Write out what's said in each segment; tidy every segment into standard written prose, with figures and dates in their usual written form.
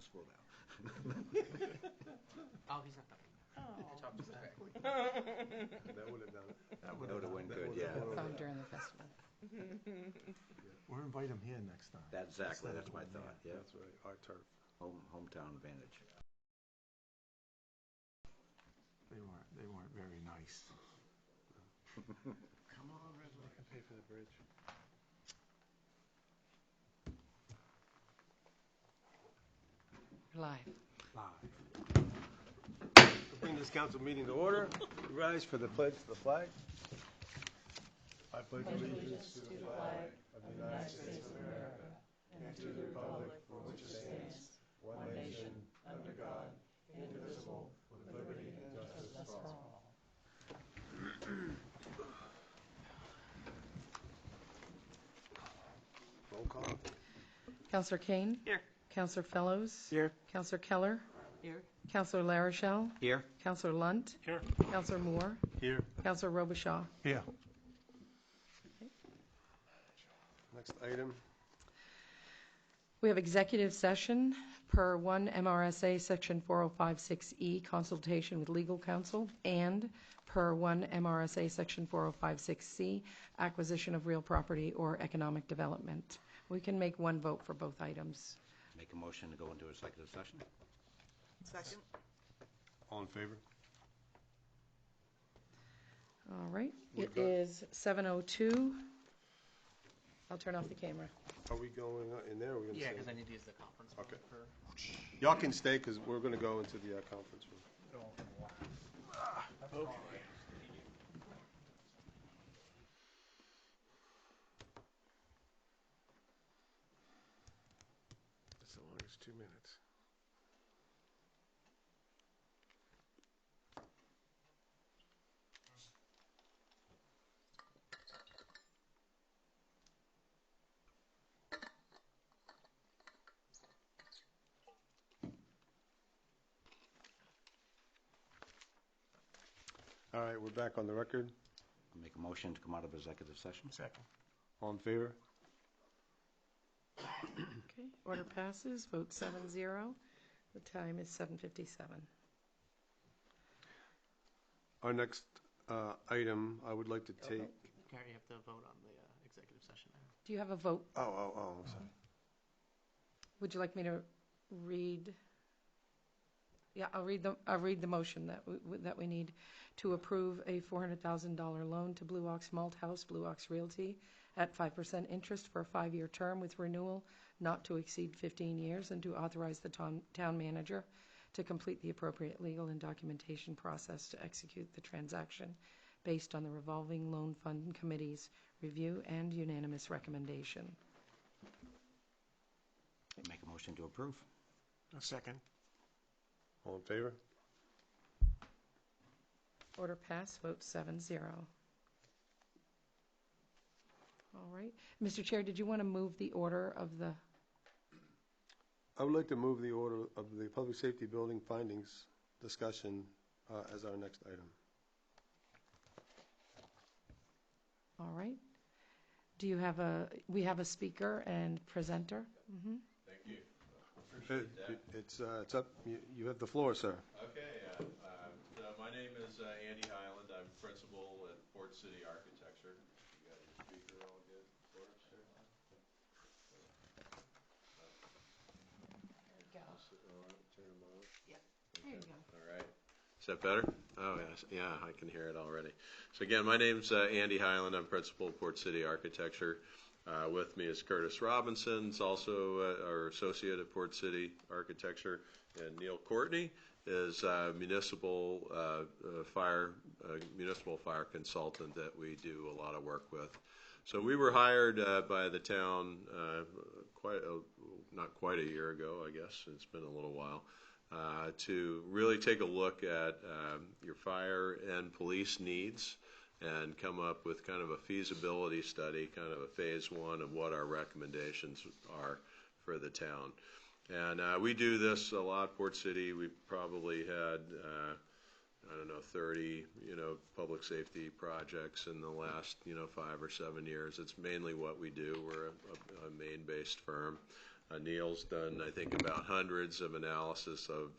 slow down. Oh, he's not done. That would have done it. That would have went good, yeah. Phone during the festival. We'll invite him here next time. That's exactly, that's my thought, yeah. That's right, our turf. Hometown advantage. They weren't very nice. Come on, Red I can pay for the bridge. Live. We'll bring this council meeting to order. Rise for the pledge to the flag. I pledge allegiance to the flag of the United States of America and to the republic for which it stands, one nation, under God, indivisible, with liberty and justice for all. Roll call. Councillor Kane? Here. Councillor Fellows? Here. Councillor Keller? Here. Councillor Larochelle? Here? Councillor Lunt? Here. Councillor Moore? Here. Councillor Robichaud? Here. Next item. We have executive session per 1 MRSA Section 4056E, consultation with legal counsel, and per 1 MRSA Section 4056C, acquisition of real property or economic development. We can make one vote for both items. Make a motion to go into executive session? Second. All in favor? All right, We're it good. is 7:02. I'll turn off the camera. Are we going in there or are we going to Yeah, stay? because I need to use the conference room Okay. for. Y'all can stay because we're going to go into the conference room. That's the longest 2 minutes. All right, we're back on the record. I'll make a motion to come out of executive session? Second. All in favor? Okay, order passes, vote 7-0. The time is 7:57. Our next item, I would like to take. Gary, you have to vote on the executive session now. Do you have a vote? Oh, I'm sorry. Would you like me to read? Yeah, I'll read the motion that we need to approve a $400,000 loan to Blue Ox Malt House, Blue Ox Realty, at 5% interest for a 5-year term with renewal not to exceed 15 years, and to authorize the town manager to complete the appropriate legal and documentation process to execute the transaction based on the revolving loan fund committee's review and unanimous recommendation. Make a motion to approve? A second. All in favor? Order passed, vote 7-0. All right. Mr. Chair, did you want to move the order of the... I would like to move the order of the public safety building findings discussion as our next item. All right. Do you have we have a speaker and presenter? Mm-hmm. Thank you. Appreciate that. It's up. You have the floor, sir. Okay. So my name is Andy Highland. I'm principal at Port City Architecture. You got your speaker all good for us here? There you go. Yep. There you go. All right. Is that better? Oh, yes. Yeah, I can hear it already. So again, my name's Andy Highland. I'm principal at Port City Architecture. With me is Curtis Robinson. He's also our associate at Port City Architecture. And Neil Courtney is municipal fire consultant that we do a lot of work with. So we were hired by the town not quite a year ago, I guess. It's been a little while. To really take a look at your fire and police needs and come up with kind of a feasibility study, kind of a phase one of what our recommendations are for the town. And we do this a lot, Port City. We've probably had, 30, public safety projects in the last, 5 or 7 years. It's mainly what we do. We're a Maine-based firm. Neil's done, I think, about hundreds of analysis of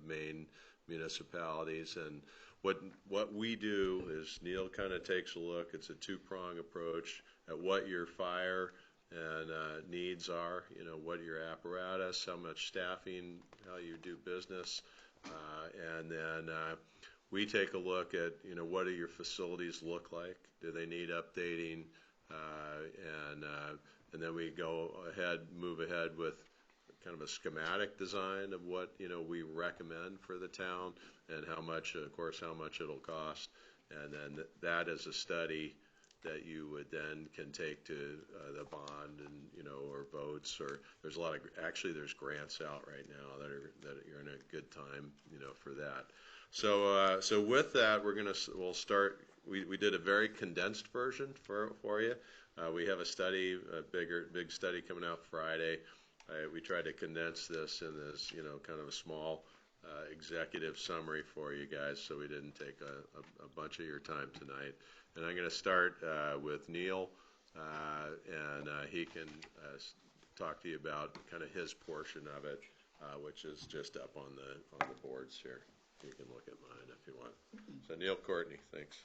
Maine municipalities, and what we do is Neil kind of takes a look. It's a two-prong approach at what your fire and needs are. What your apparatus, how much staffing, how you do business, and then we take a look at what do your facilities look like? Do they need updating? And then we move ahead with kind of a schematic design of what we recommend for the town, and how much it'll cost, and then that is a study that you would then can take to the bond and or votes, or there's there's grants out right now that you're in a good time for that. So with that we'll start. We did a very condensed version for you. We have a big study coming out Friday. We tried to condense this in this, kind of a small executive summary for you guys, so we didn't take a bunch of your time tonight. And I'm going to start with Neil, and he can talk to you about kind of his portion of it, which is just up on the boards here. You can look at mine if you want. So Neil Courtney, thanks.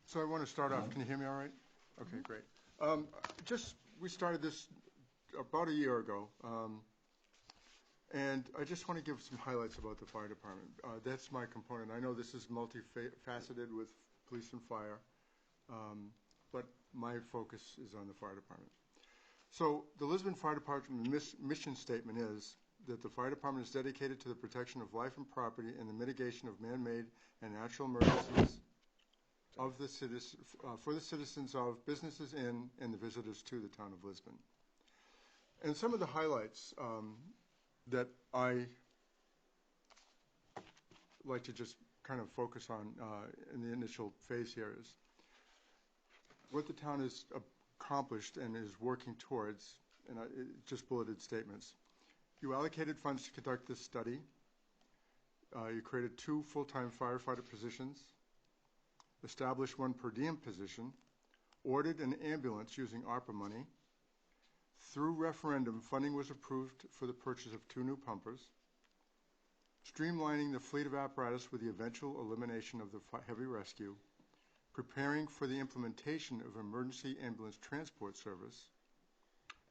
So I want to start off. Can you hear me all right? Okay, great. We started this about a year ago, and I just want to give some highlights about the fire department. That's my component. I know this is multifaceted with police and fire, but my focus is on the fire department. So the Lisbon Fire Department mission statement is that the fire department is dedicated to the protection of life and property and the mitigation of man-made and natural emergencies of the for the citizens of, businesses in, and the visitors to the town of Lisbon. And some of the highlights that I like to just kind of focus on in the initial phase here is what the town has accomplished and is working towards, and just bulleted statements. You allocated funds to conduct this study. You created 2 full-time firefighter positions, established 1 per diem position, ordered an ambulance using ARPA money. Through referendum, funding was approved for the purchase of 2 new pumpers, streamlining the fleet of apparatus with the eventual elimination of the heavy rescue, preparing for the implementation of emergency ambulance transport service,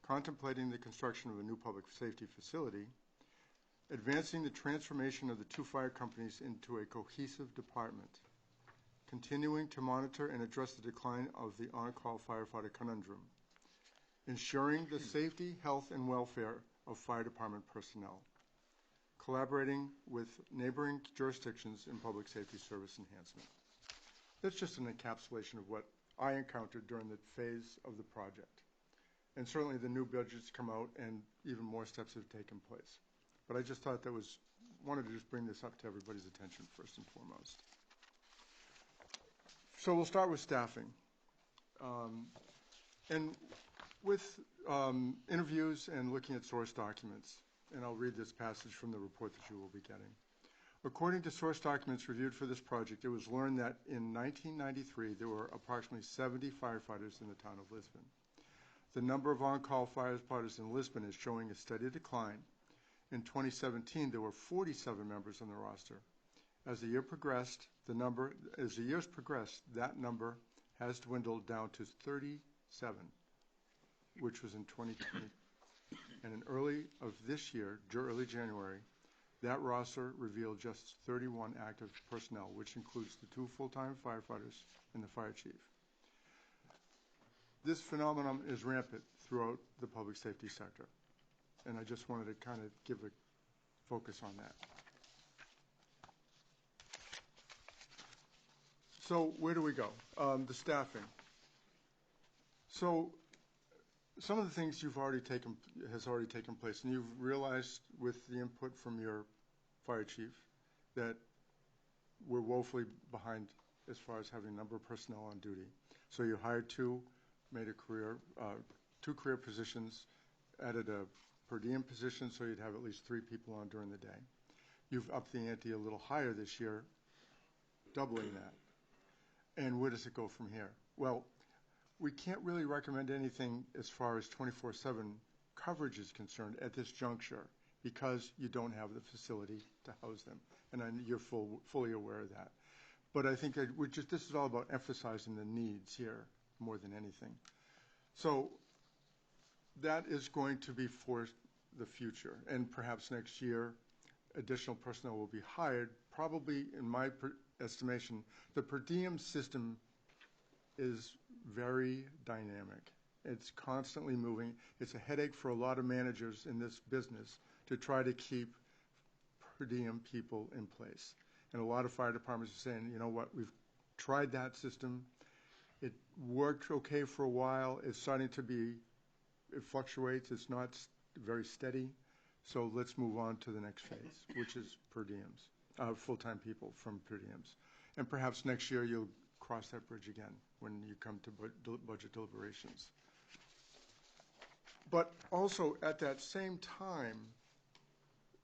contemplating the construction of a new public safety facility, advancing the transformation of the 2 fire companies into a cohesive department, continuing to monitor and address the decline of the on-call firefighter conundrum, ensuring the safety, health, and welfare of fire department personnel, collaborating with neighboring jurisdictions in public safety service enhancement. That's just an encapsulation of what I encountered during the phase of the project. And certainly the new budgets come out and even more steps have taken place. But I just thought wanted to just bring this up to everybody's attention first and foremost. So we'll start with staffing. And with interviews and looking at source documents, and I'll read this passage from the report that you will be getting. According to source documents reviewed for this project, it was learned that in 1993 there were approximately 70 firefighters in the town of Lisbon. The number of on-call firefighters in Lisbon is showing a steady decline. In 2017, there were 47 members on the roster. As the years progressed, that number has dwindled down to 37, which was in 2020. And in early January, that roster revealed just 31 active personnel, which includes the 2 full-time firefighters and the fire chief. This phenomenon is rampant throughout the public safety sector, and I just wanted to kind of give a focus on that. So where do we go? The staffing. So some of the things has already taken place, and you've realized with the input from your fire chief that we're woefully behind as far as having a number of personnel on duty. So you hired 2, made a 2 career positions, added a per diem position so you'd have at least 3 people on during the day. You've upped the ante a little higher this year, doubling that. And where does it go from here? Well, we can't really recommend anything as far as 24/7 coverage is concerned at this juncture because you don't have the facility to house them. And you're fully aware of that. But I think this is all about emphasizing the needs here more than anything. So that is going to be for the future. And perhaps next year, additional personnel will be hired. Probably, in my estimation, the per diem system is very dynamic. It's constantly moving. It's a headache for a lot of managers in this business to try to keep per diem people in place. And a lot of fire departments are saying, you know what, we've tried that system. It worked okay for a while. It's starting to be, it fluctuates. It's not very steady. So let's move on to the next phase, which is per diems, full-time people from per diems. And perhaps next year you'll cross that bridge again when you come to budget deliberations. But also at that same time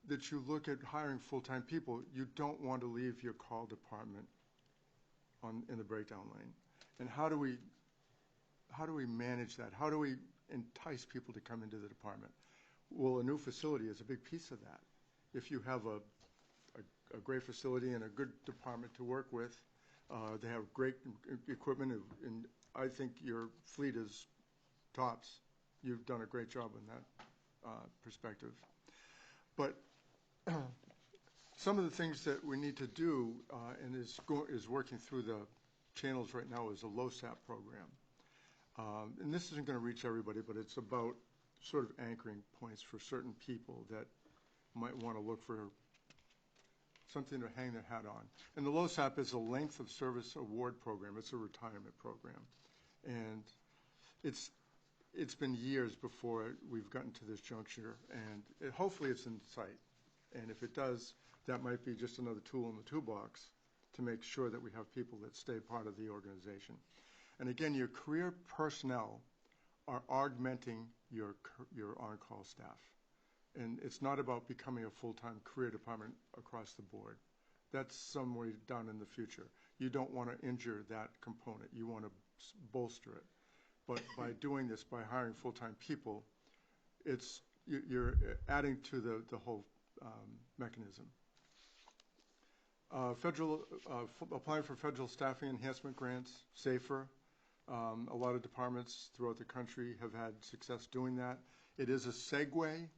that you look at hiring full-time people, you don't want to leave your call department in the breakdown lane. And how do we manage that? How do we entice people to come into the department? Well, a new facility is a big piece of that. If you have a great facility and a good department to work with, they have great equipment, and I think your fleet is tops. You've done a great job in that perspective. But some of the things that we need to do and is working through the channels right now is a LoSAP program. And this isn't going to reach everybody, but it's about sort of anchoring points for certain people that might want to look for something to hang their hat on. And the LoSAP is a length of service award program. It's a retirement program. And it's been years before we've gotten to this juncture, and hopefully it's in sight. And if it does, that might be just another tool in the toolbox to make sure that we have people that stay part of the organization. And again, your career personnel are augmenting your on-call staff. And it's not about becoming a full-time career department across the board. That's some way down in the future. You don't want to injure that component. You want to bolster it. But by doing this, by hiring full-time people, you're adding to the whole mechanism. Applying for federal staffing enhancement grants, SAFER. A lot of departments throughout the country have had success doing that. It is a segue.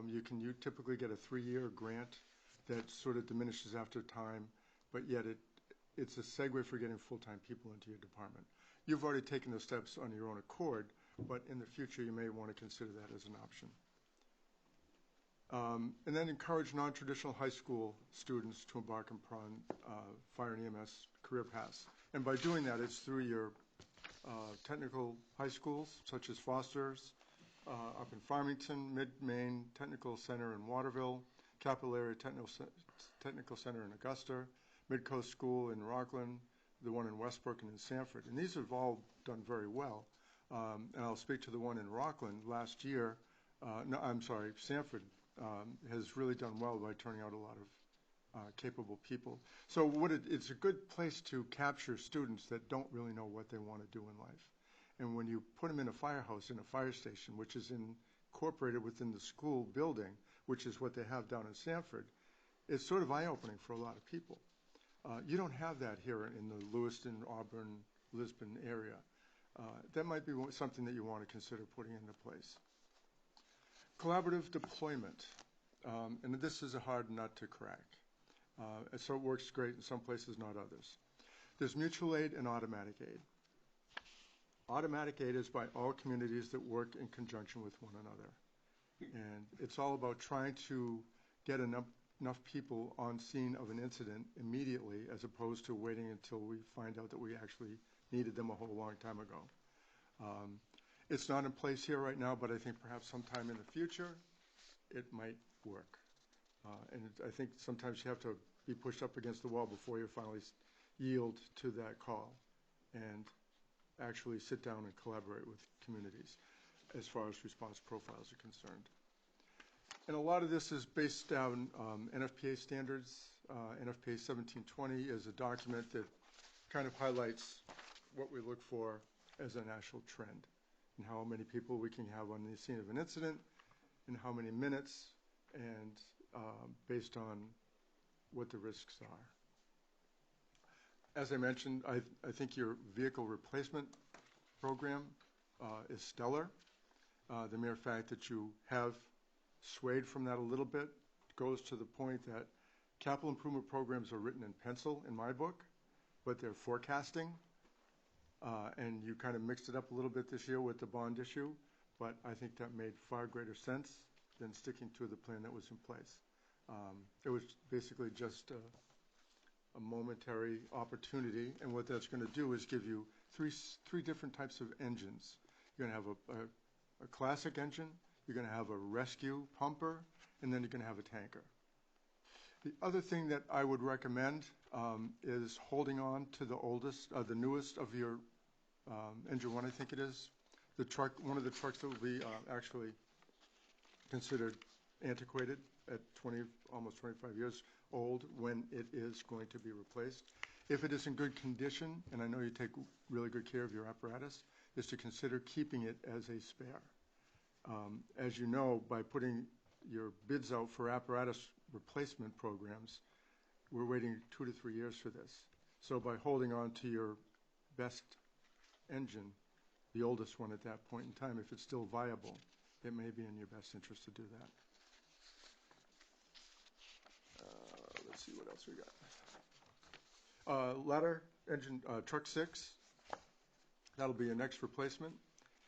You typically get a 3-year grant that sort of diminishes after time, but yet it's a segue for getting full-time people into your department. You've already taken those steps on your own accord, but in the future you may want to consider that as an option. And then encourage non-traditional high school students to embark upon fire and EMS career paths. And by doing that, it's through your technical high schools, such as Foster's, up in Farmington, Mid-Maine Technical Center in Waterville, Capital Area Technical Center in Augusta, Mid-Coast School in Rockland, the one in Westbrook and in Sanford. And these have all done very well. And I'll speak to the one in Rockland last year. Sanford has really done well by turning out a lot of capable people. So it's a good place to capture students that don't really know what they want to do in life. And when you put them in a firehouse, in a fire station, which is incorporated within the school building, which is what they have down in Sanford, it's sort of eye-opening for a lot of people. You don't have that here in the Lewiston, Auburn, Lisbon area. That might be something that you want to consider putting into place. Collaborative deployment, and this is a hard nut to crack. So it works great in some places, not others. There's mutual aid and automatic aid. Automatic aid is by all communities that work in conjunction with one another. And it's all about trying to get enough people on scene of an incident immediately as opposed to waiting until we find out that we actually needed them a whole long time ago. It's not in place here right now, but I think perhaps sometime in the future it might work. And I think sometimes you have to be pushed up against the wall before you finally yield to that call and actually sit down and collaborate with communities as far as response profiles are concerned. And a lot of this is based on NFPA standards. NFPA 1720 is a document that kind of highlights what we look for as a national trend, and how many people we can have on the scene of an incident, in how many minutes, and based on what the risks are. As I mentioned, I think your vehicle replacement program is stellar. The mere fact that you have swayed from that a little bit goes to the point that capital improvement programs are written in pencil in my book, but they're forecasting. And you kind of mixed it up a little bit this year with the bond issue, but I think that made far greater sense than sticking to the plan that was in place. It was basically just a momentary opportunity, and what that's going to do is give you three different types of engines. You're going to have a classic engine, you're going to have a rescue pumper, and then you're going to have a tanker. The other thing that I would recommend is holding on to the newest of your engine one, I think it is, the truck, one of the trucks that will be actually considered antiquated at almost 25 years old when it is going to be replaced. If it is in good condition, and I know you take really good care of your apparatus, is to consider keeping it as a spare. As you know, by putting your bids out for apparatus replacement programs, we're waiting 2 to 3 years for this. So by holding on to your best engine, the oldest one at that point in time, if it's still viable, it may be in your best interest to do that. Let's see what else we got. Ladder engine, truck 6, that'll be your next replacement.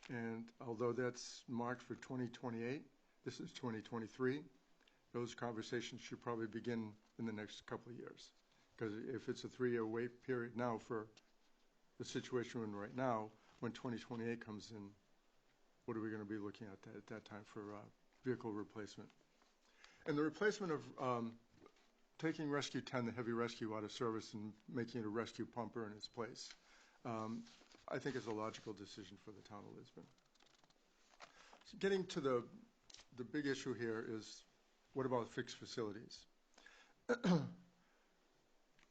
And although that's marked for 2028, this is 2023. Those conversations should probably begin in the next couple of years. Because if it's a 3-year wait period now for the situation we're in right now, when 2028 comes in, what are we going to be looking at that time for vehicle replacement? And the replacement of taking Rescue 10, the heavy rescue, out of service and making it a rescue pumper in its place, I think is a logical decision for the town of Lisbon. So getting to the big issue here is, what about fixed facilities?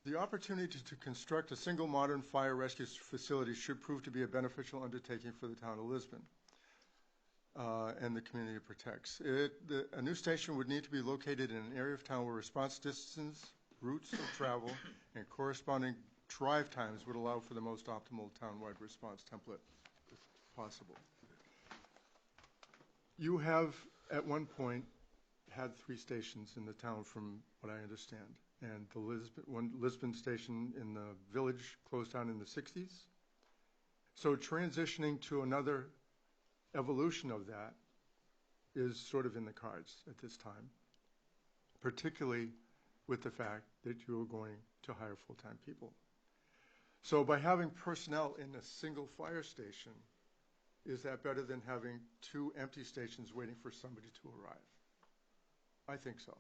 The opportunity to construct a single modern fire rescue facility should prove to be a beneficial undertaking for the town of Lisbon and the community it protects. A new station would need to be located in an area of town where response distance, routes of travel, and corresponding drive times would allow for the most optimal townwide response template if possible. You have, at one point, had 3 stations in the town from what I understand. And the Lisbon station in the village closed down in the 60s. So transitioning to another evolution of that is sort of in the cards at this time, particularly with the fact that you're going to hire full-time people. So by having personnel in a single fire station, is that better than having 2 empty stations waiting for somebody to arrive? I think so.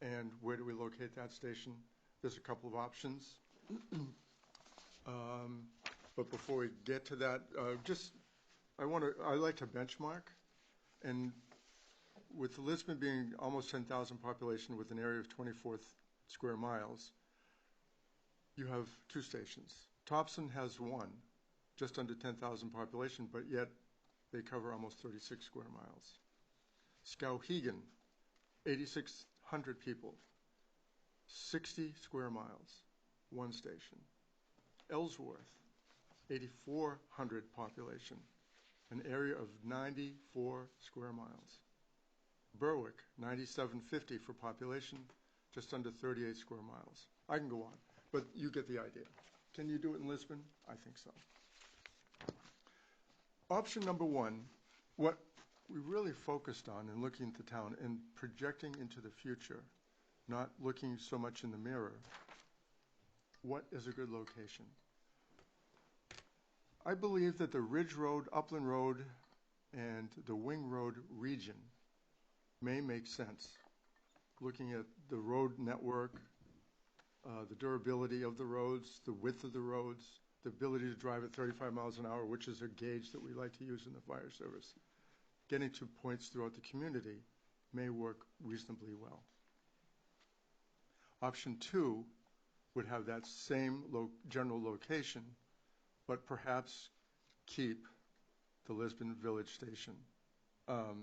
And where do we locate that station? There's a couple of options. But before we get to that, I like to benchmark. And with Lisbon being almost 10,000 population with an area of 24 square miles, you have 2 stations. Thompson has 1, just under 10,000 population, but yet they cover almost 36 square miles. Skowhegan, 8,600 people, 60 square miles, 1 station. Ellsworth, 8,400 population, an area of 94 square miles. Berwick, 9,750 for population, just under 38 square miles. I can go on, but you get the idea. Can you do it in Lisbon? I think so. Option number 1, what we really focused on in looking at the town and projecting into the future, not looking so much in the mirror, what is a good location? I believe that the Ridge Road, Upland Road, and the Wing Road region may make sense, looking at the road network, the durability of the roads, the width of the roads, the ability to drive at 35 miles an hour, which is a gauge that we like to use in the fire service. Getting to points throughout the community may work reasonably well. Option 2 would have that same general location, but perhaps keep the Lisbon Village Station. The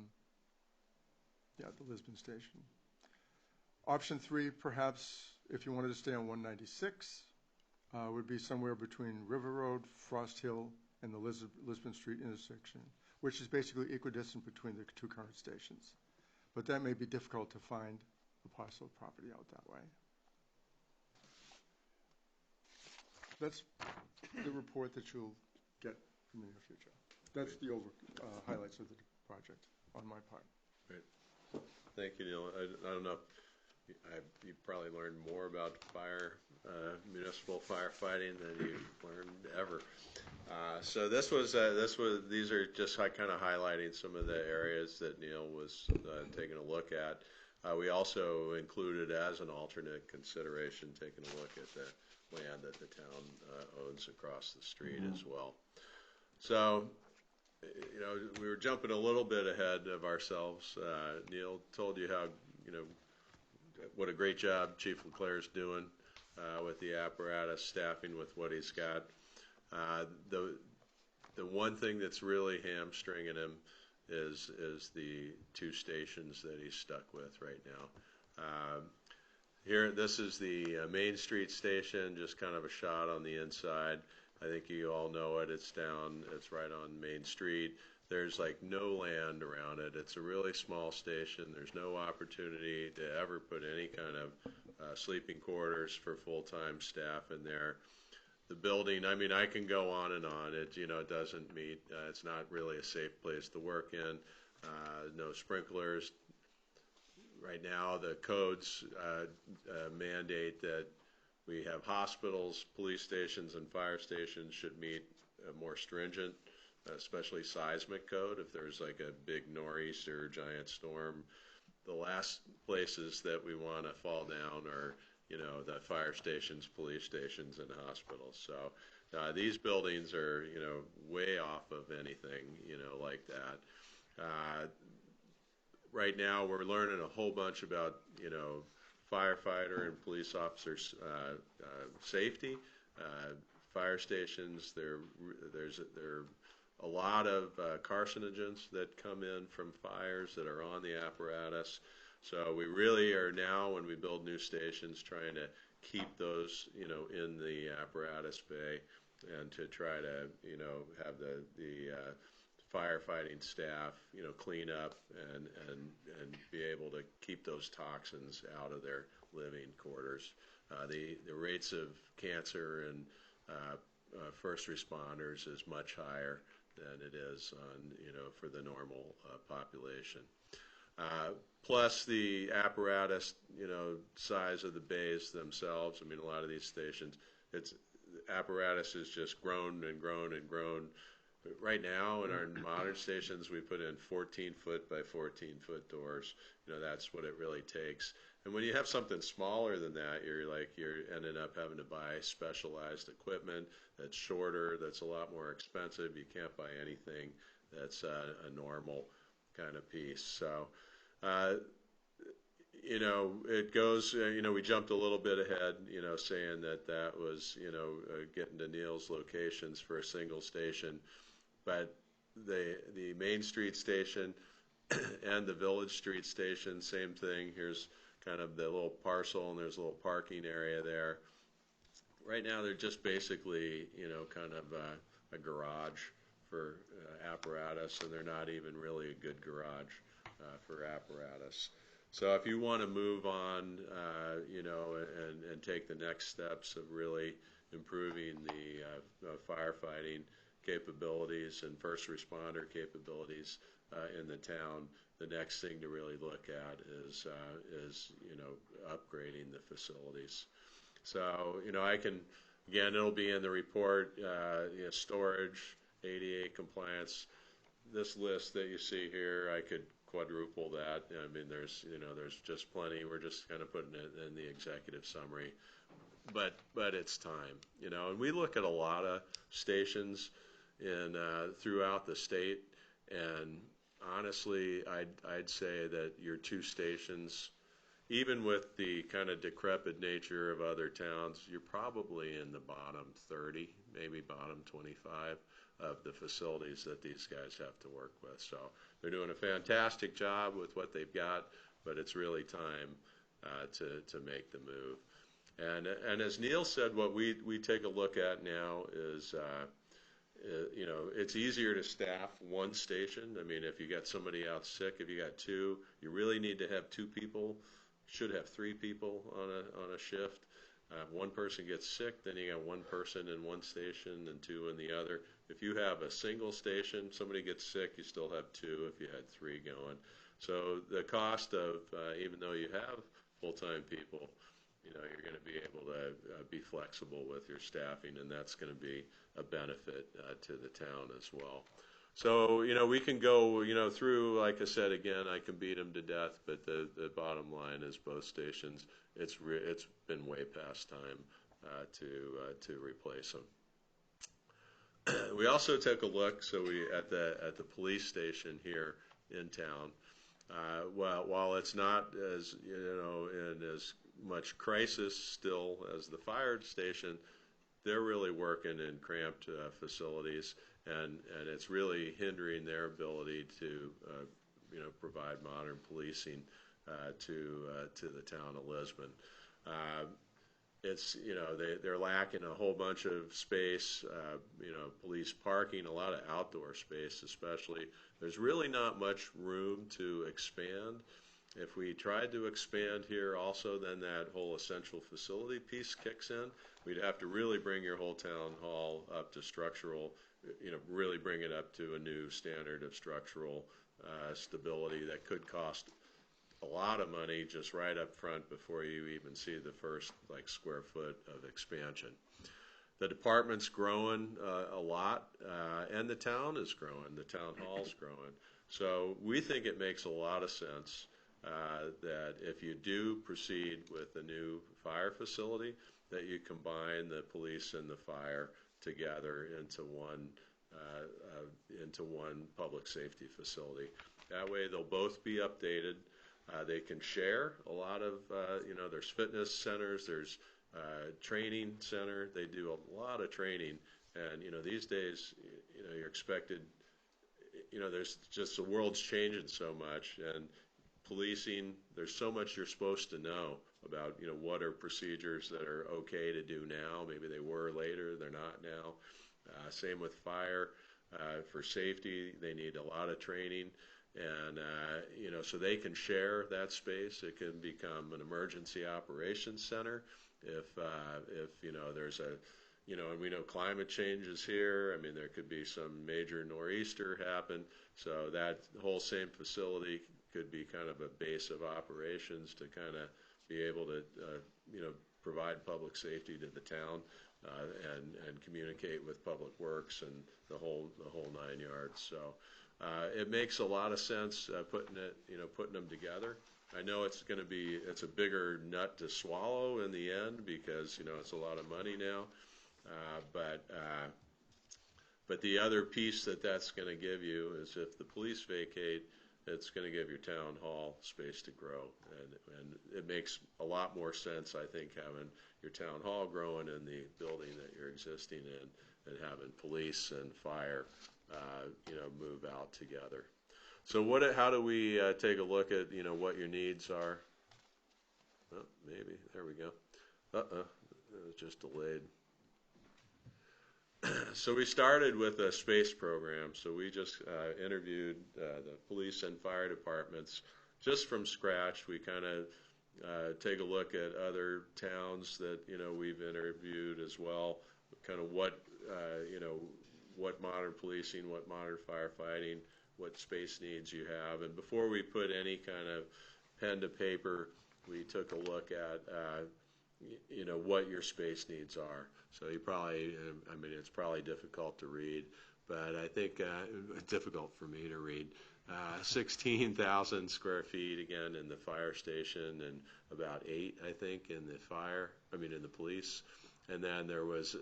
Lisbon Station. Option 3, perhaps if you wanted to stay on 196, would be somewhere between River Road, Frost Hill, and the Lisbon Street intersection, which is basically equidistant between the two current stations. But that may be difficult to find a parcel of property out that way. That's the report that you'll get in the near future. That's the highlights of the project on my part. Great. Thank you, Neil. I don't know. You probably learned more about municipal firefighting than you've learned ever. So these are just kind of highlighting some of the areas that Neil was taking a look at. We also included as an alternate consideration taking a look at the land that the town owns across the street as well. So, we were jumping a little bit ahead of ourselves. Neil told you how, what a great job Chief LeClaire's doing with the apparatus, staffing with what he's got. The one thing that's really hamstringing him is the two stations that he's stuck with right now. Here, this is the Main Street station, just kind of a shot on the inside. I think you all know it. It's right on Main Street. There's like no land around it. It's a really small station. There's no opportunity to ever put any kind of sleeping quarters for full-time staff in there. The building, I mean, I can go on and on. It doesn't meet, it's not really a safe place to work in. No sprinklers. Right now, the codes mandate that we have hospitals, police stations, and fire stations should meet a more stringent, especially seismic code. If there's like a big nor'easter or giant storm, the last places that we want to fall down are, the fire stations, police stations, and hospitals. So these buildings are, way off of anything, like that. Right now, we're learning a whole bunch about, firefighter and police officers' safety. Fire stations, there's a lot of carcinogens that come in from fires that are on the apparatus. So we really are now, when we build new stations, trying to keep those, in the apparatus bay, and to try to, have the firefighting staff, clean up and be able to keep those toxins out of their living quarters. The rates of cancer and first responders is much higher than it is on, for the normal population. Plus the apparatus, size of the bays themselves. I mean, a lot of these stations, the apparatus has just grown and grown and grown. Right now, in our modern stations, we put in 14-foot by 14-foot doors. That's what it really takes. And when you have something smaller than that, you're ending up having to buy specialized equipment that's shorter, that's a lot more expensive. You can't buy anything that's a normal kind of piece. So, it goes, we jumped a little bit ahead, saying that was, getting to Neil's locations for a single station. But the Main Street station and the Village Street station, same thing. Here's kind of the little parcel, and there's a little parking area there. Right now, they're just basically, kind of a garage for apparatus, and they're not even really a good garage for apparatus. So if you want to move on, and take the next steps of really improving the firefighting capabilities and first responder capabilities in the town, the next thing to really look at is upgrading the facilities. So, I can, again, it'll be in the report, storage, ADA compliance. This list that you see here, I could quadruple that. I mean, there's just plenty. We're just kind of putting it in the executive summary. But it's time, and we look at a lot of stations throughout the state, and honestly, I'd say that your two stations, even with the kind of decrepit nature of other towns, you're probably in the bottom 30, maybe bottom 25 of the facilities that these guys have to work with. So they're doing a fantastic job with what they've got, but it's really time to make the move. And as Neil said, what we take a look at now is, you know, it's easier to staff one station. I mean, if you got somebody out sick, if you got two, you really need to have two people. Should have three people on a shift. One person gets sick, then you got one person in one station and two in the other. If you have a single station, somebody gets sick, you still have two if you had three going. So the cost of, even though you have full-time people, you know, you're going to be able to be flexible with your staffing, and that's going to be a benefit to the town as well. So, you know, we can go, you know, through, like I said, again, I can beat them to death, but the bottom line is both stations, it's been way past time to replace them. We also took a look, so at the police station here in town. While it's not as, you know, in as much crisis still as the fire station, they're really working in cramped facilities, and it's really hindering their ability to, you know, provide modern policing to the town of Lisbon. It's, you know, they're lacking a whole bunch of space, you know, police parking, a lot of outdoor space especially. There's really not much room to expand. If we tried to expand here also, then that whole essential facility piece kicks in. We'd have to really bring your whole town hall up to structural, you know, really bring it up to a new standard of structural stability that could cost a lot of money just right up front before you even see the first like square foot of expansion. The department's growing a lot, and the town is growing. The town hall's growing. So we think it makes a lot of sense that if you do proceed with a new fire facility, that you combine the police and the fire together into one public safety facility. That way they'll both be updated. They can share a lot of, you know, there's fitness centers, there's training center. They do a lot of training, and you know these days, you know, you're expected. You know, there's just the world's changing so much, and policing. There's so much you're supposed to know about. You know, what are procedures that are okay to do now? Maybe they were later, they're not now. Same with fire. For safety, they need a lot of training. And, you know, so they can share that space. It can become an emergency operations center if you know, there's a, you know, and we know climate change is here. I mean, there could be some major nor'easter happen. So that whole same facility could be kind of a base of operations to kind of be able to, you know, provide public safety to the town and communicate with Public Works and the whole 9 yards. So. It makes a lot of sense putting them together. I know it's a bigger nut to swallow in the end because, you know, it's a lot of money now. But the other piece that's going to give you is if the police vacate, it's going to give your town hall space to grow. And it makes a lot more sense, I think, having your town hall growing in the building that you're existing in and having police and fire you know, move out together. So how do we take a look at, you know, what your needs are? Oh, maybe, there we go. It was just delayed. So we started with a space program. So we just interviewed the police and fire departments just from scratch. We kind of take a look at other towns that, you know, we've interviewed as well, kind of what, you know, what modern policing, what modern firefighting, what space needs you have. And before we put any kind of pen to paper, we took a look at, you know, what your space needs are. So you probably, I mean, it's probably difficult to read, but I think it's difficult for me to read. 16,000 square feet, again, in the fire station, and about 8, I think, in the police. And then there was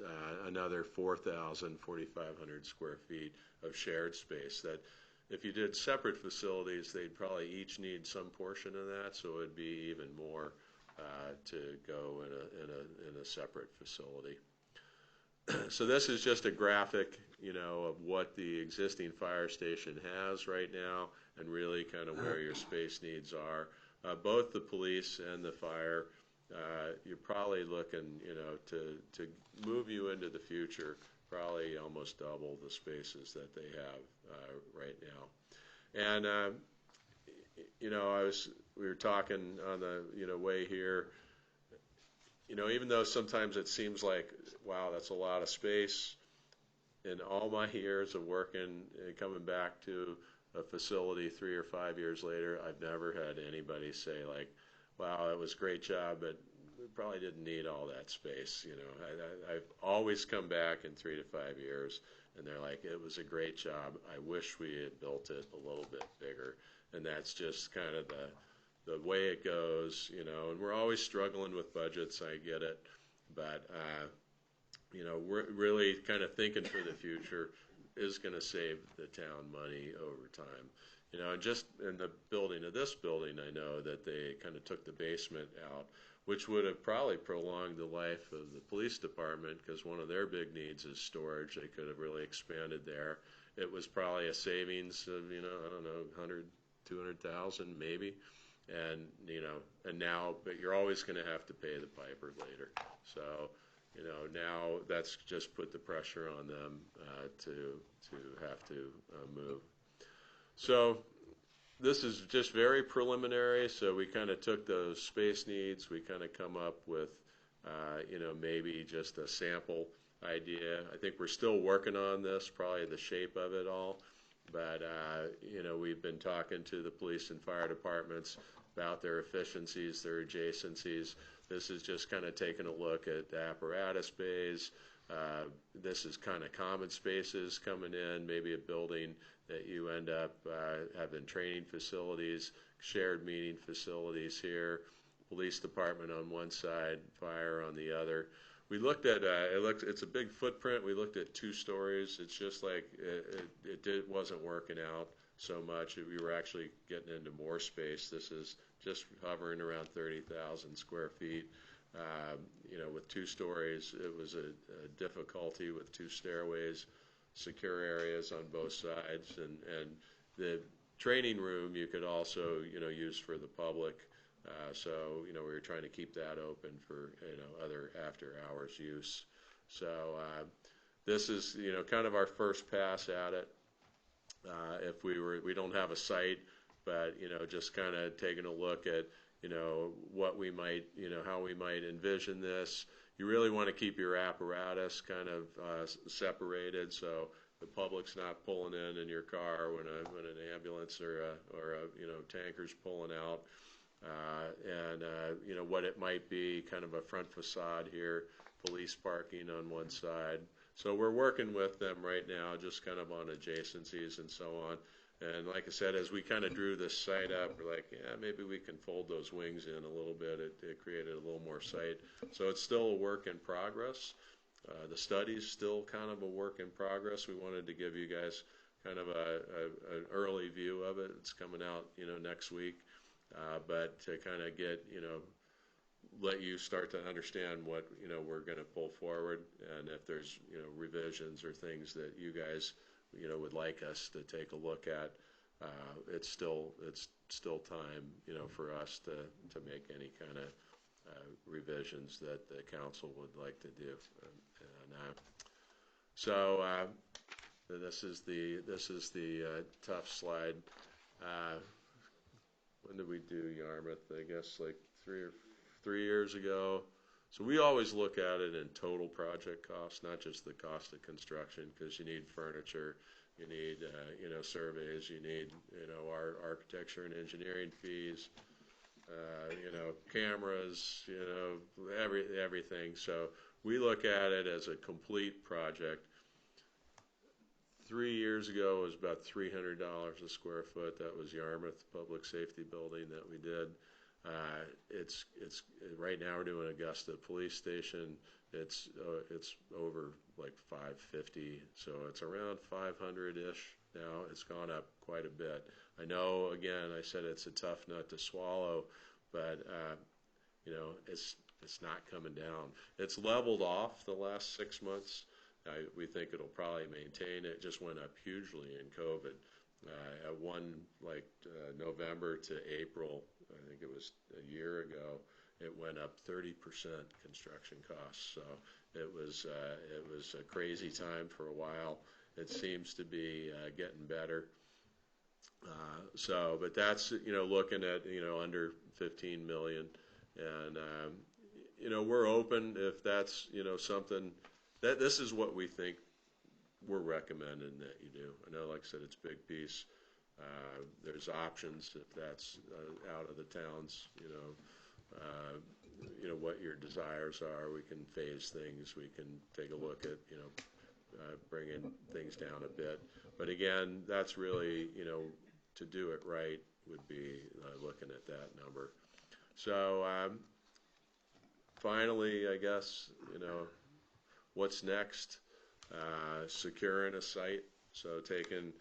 another 4,500 square feet of shared space that, If you did separate facilities, they'd probably each need some portion of that, so it'd be even more to go in a separate facility. So this is just a graphic, of what the existing fire station has right now, and really kind of where your space needs are. Both the police and the fire, you're probably looking, to move you into the future, probably almost double the spaces that they have right now. And we were talking on the way here. Even though sometimes it seems like, wow, that's a lot of space, in all my years of working and coming back to a facility 3 or 5 years later, I've never had anybody say like, wow, it was a great job, but we probably didn't need all that space. I've always come back in 3 to 5 years, and they're like, it was a great job. I wish we had built it a little bit bigger. And that's just kind of the way it goes, and we're always struggling with budgets, I get it, but, we're really kind of thinking for the future is going to save the town money over time. And just in the building of this building, I know that they kind of took the basement out, which would have probably prolonged the life of the police department, because one of their big needs is storage. They could have really expanded there. It was probably a savings of, I don't know, 100, 200,000 maybe. And, and now, but you're always going to have to pay the piper later. So, now that's just put the pressure on them to have to move. So this is just very preliminary. So we kind of took those space needs. We kind of come up with, maybe just a sample idea. I think we're still working on this, probably the shape of it all. But, we've been talking to the police and fire departments about their efficiencies, their adjacencies. This is just kind of taking a look at the apparatus bays. This is kind of common spaces coming in, maybe a building that you end up having training facilities, shared meeting facilities here, police department on one side, fire on the other. We looked at, it's a big footprint. We looked at 2 stories. It's just like it wasn't working out so much. We were actually getting into more space. This is just hovering around 30,000 square feet. With 2 stories, it was a difficulty with 2 stairways, secure areas on both sides, and the training room you could also, use for the public. So, we were trying to keep that open for, other after-hours use. So this is, kind of our first pass at it. If we don't have a site, but, just kind of taking a look at, what we might, how we might envision this. You really want to keep your apparatus kind of separated, so the public's not pulling in your car when an ambulance or a tanker's pulling out. What it might be, kind of a front facade here, police parking on one side. So we're working with them right now, just kind of on adjacencies and so on. And like I said, as we kind of drew this site up, we're like, yeah, maybe we can fold those wings in a little bit. It created a little more site. So it's still a work in progress. The study's still kind of a work in progress. We wanted to give you guys kind of an early view of it. It's coming out, next week. But to kind of get, let you start to understand what, we're going to pull forward, and if there's, revisions or things that you guys, would like us to take a look at, it's still time, for us to make any kind of revisions that the council would like to do. So this is the tough slide. When did we do Yarmouth? I guess like 3 years ago. So we always look at it in total project cost, not just the cost of construction, because you need furniture, you need surveys, you need our architecture and engineering fees, cameras, everything. So we look at it as a complete project. 3 years ago it was about $300 a square foot. That was Yarmouth Public Safety Building that we did. It's right now we're doing Augusta Police Station. It's over like $550, so it's around $500-ish now. It's gone up quite a bit. I know, again, I said it's a tough nut to swallow, but it's not coming down. It's leveled off the last 6 months. We think it'll probably maintain. It just went up hugely in COVID. At one, November to April, I think it was a year ago, it went up 30% construction costs. So it was a crazy time for a while. It seems to be getting better. But that's, looking at, under 15 million. And, we're open if that's, something that this is what we think we're recommending that you do. I know, like I said, it's a big piece. There's options if that's out of the towns, what your desires are. We can phase things. We can take a look at, bringing things down a bit. But again, that's really, to do it right would be looking at that number. So finally, I guess, what's next? Securing a site. So taking,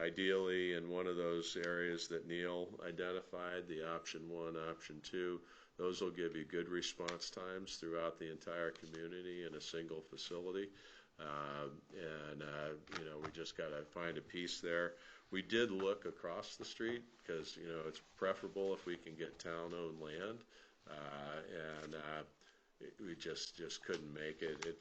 ideally, in one of those areas that Neil identified, the option 1, option 2, those will give you good response times throughout the entire community in a single facility. We just got to find a piece there. We did look across the street because, it's preferable if we can get town-owned land. We just couldn't make it. It